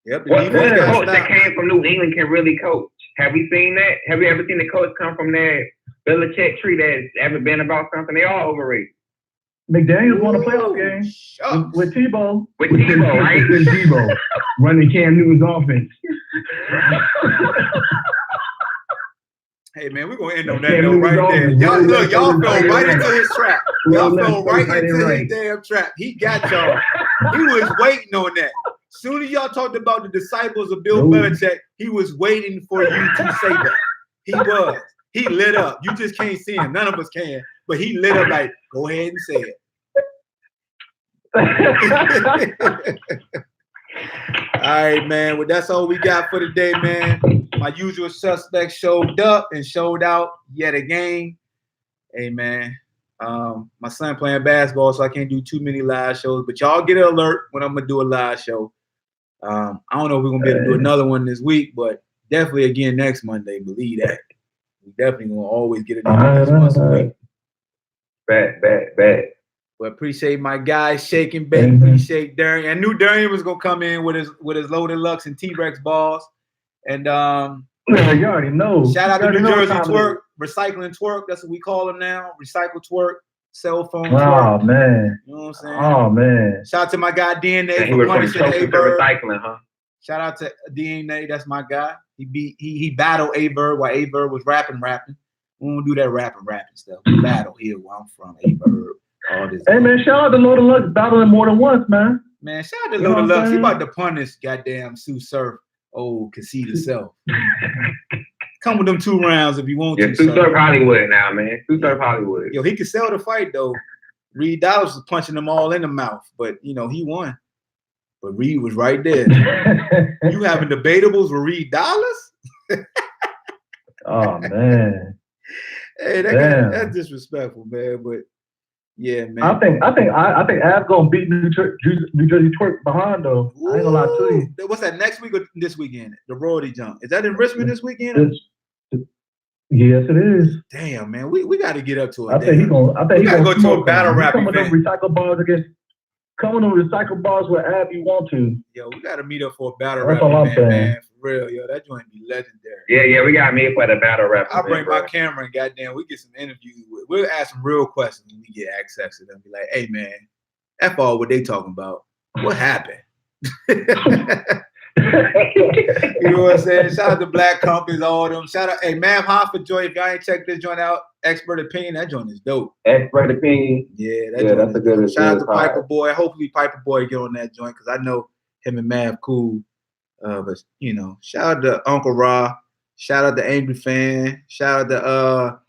Yep. What coach that came from New England can really coach? Have we seen that? Have you ever seen the coach come from that Belichick tree that's ever been about something? They all overrated. McDaniels won a playoff game with Tebow. With Tebow, right? With Tebow running Cam Newton's offense. Hey man, we're gonna end on that note right there. Y'all fell right into his trap. Y'all fell right into his damn trap. He got y'all. He was waiting on that. Soon as y'all talked about the disciples of Bill Belichick, he was waiting for you to say that. He was. He lit up. You just can't see him. None of us can. But he lit up like, go ahead and say it. All right, man. Well, that's all we got for today, man. My usual suspects showed up and showed out yet again. Hey, man. My son playing basketball, so I can't do too many live shows. But y'all get an alert when I'm going to do a live show. I don't know if we're going to be able to do another one this week, but definitely again next Monday. Believe that. We definitely going to always get it in once a week. Bet. But appreciate my guys shaking, bait. Appreciate Darian. I knew Darian was gonna come in with his Loaded Lux and T-Rex balls. And you already know. Shout out to New Jersey Twerk, Recycling Twerk. That's what we call them now. Recycle Twerk, cell phone twerk. Oh man. You know what I'm saying? Oh man. Shout out to my guy DNA for punishing A-Bird. Recycling, huh? Shout out to DNA. That's my guy. He battled A-Bird while A-Bird was rapping. We don't do that rapping stuff. We battle here where I'm from, A-Bird. All this. Hey, man, shout out to Loaded Lux battling more than once, man. Man, shout out to Loaded Lux. He about to punish goddamn Sue Surf, old conceited self. Come with them 2 rounds if you want to. Sue Surf Hollywood now, man. Sue Surf Hollywood. Yo, he could sell the fight, though. Reed Dollars was punching them all in the mouth, but, he won. but Reed was right there. You having debatables with Reed Dollars? Oh man. Hey, that's disrespectful, man. But yeah, man. I think Av gonna beat New Jersey Twerk behind though. I ain't gonna lie to you. What's that, next week or this weekend? The royalty jump. Is that in Richmond this weekend? Yes, it is. Damn, man. We got to get up to it. I think he's gonna go to a battle rap event. Coming on recycle bars with Ab you want to. Yo, we got to meet up for a battle rap event, man. For real, yo. That joint be legendary. Yeah, we got to meet for the battle rap I'll bring my camera and goddamn, we get some interviews. We'll ask some real questions when we get access to them. Be like, hey, man, F all what they talking about. What happened? You know what I'm saying? Shout out to Black Companies, all of them. Shout out, hey, Mav Hoffa joint. If y'all ain't checked this joint out, Expert Opinion, that joint is dope. Expert Opinion. Yeah, that's a good. Shout out to Piper Boy. Hopefully Piper Boy get on that joint because I know him and Mav cool. But you know, shout out to Uncle Ra. Shout out to Angry Fan. Shout out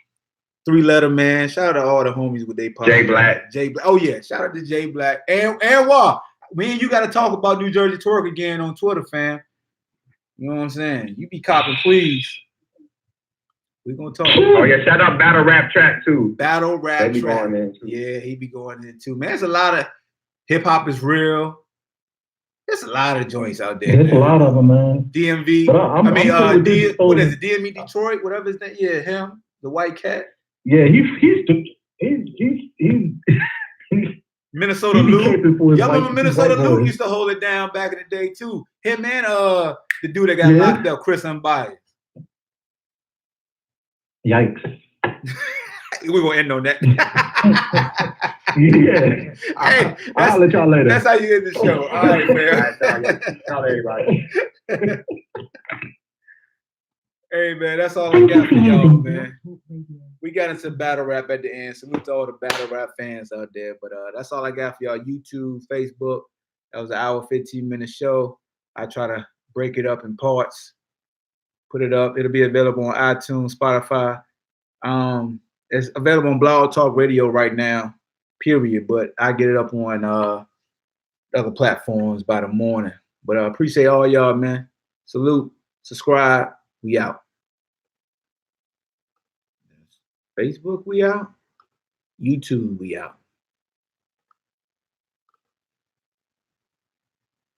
to 3 Letter Man. Shout out to all the homies with they Jay Black. Oh yeah, shout out to Jay Black and Wah. Me and you got to talk about New Jersey Twerk again on Twitter, fam. You know what I'm saying? You be copping, please. We're going to talk. Oh, yeah. Shout out Battle Rap Track, too. Battle Rap Track. Going in too. Yeah, he be going in, too. Man, there's a lot of hip-hop is real. There's a lot of joints out there. There's a lot of them, man. DMV. What is it? DMV Detroit? Whatever his name. Yeah, him. The white cat. Yeah, he's Minnesota Lou. Y'all remember Minnesota Lou used to hold it down back in the day too. Him and the dude that got locked up, Chris Unbiased. Yikes. We're gonna end on that. Yeah. Hey, I'll let y'all later. That's how you end the show. All right, man. Shout out everybody. Hey man, that's all I got for y'all, man. We got into battle rap at the end. Salute to all the battle rap fans out there. But that's all I got for y'all. YouTube, Facebook. That was an hour, 15-minute show. I try to break it up in parts, put it up. It'll be available on iTunes, Spotify. It's available on BlogTalk Radio right now, period. But I get it up on other platforms by the morning. But I appreciate all y'all, man. Salute, subscribe. We out. Facebook, we out. YouTube, we out.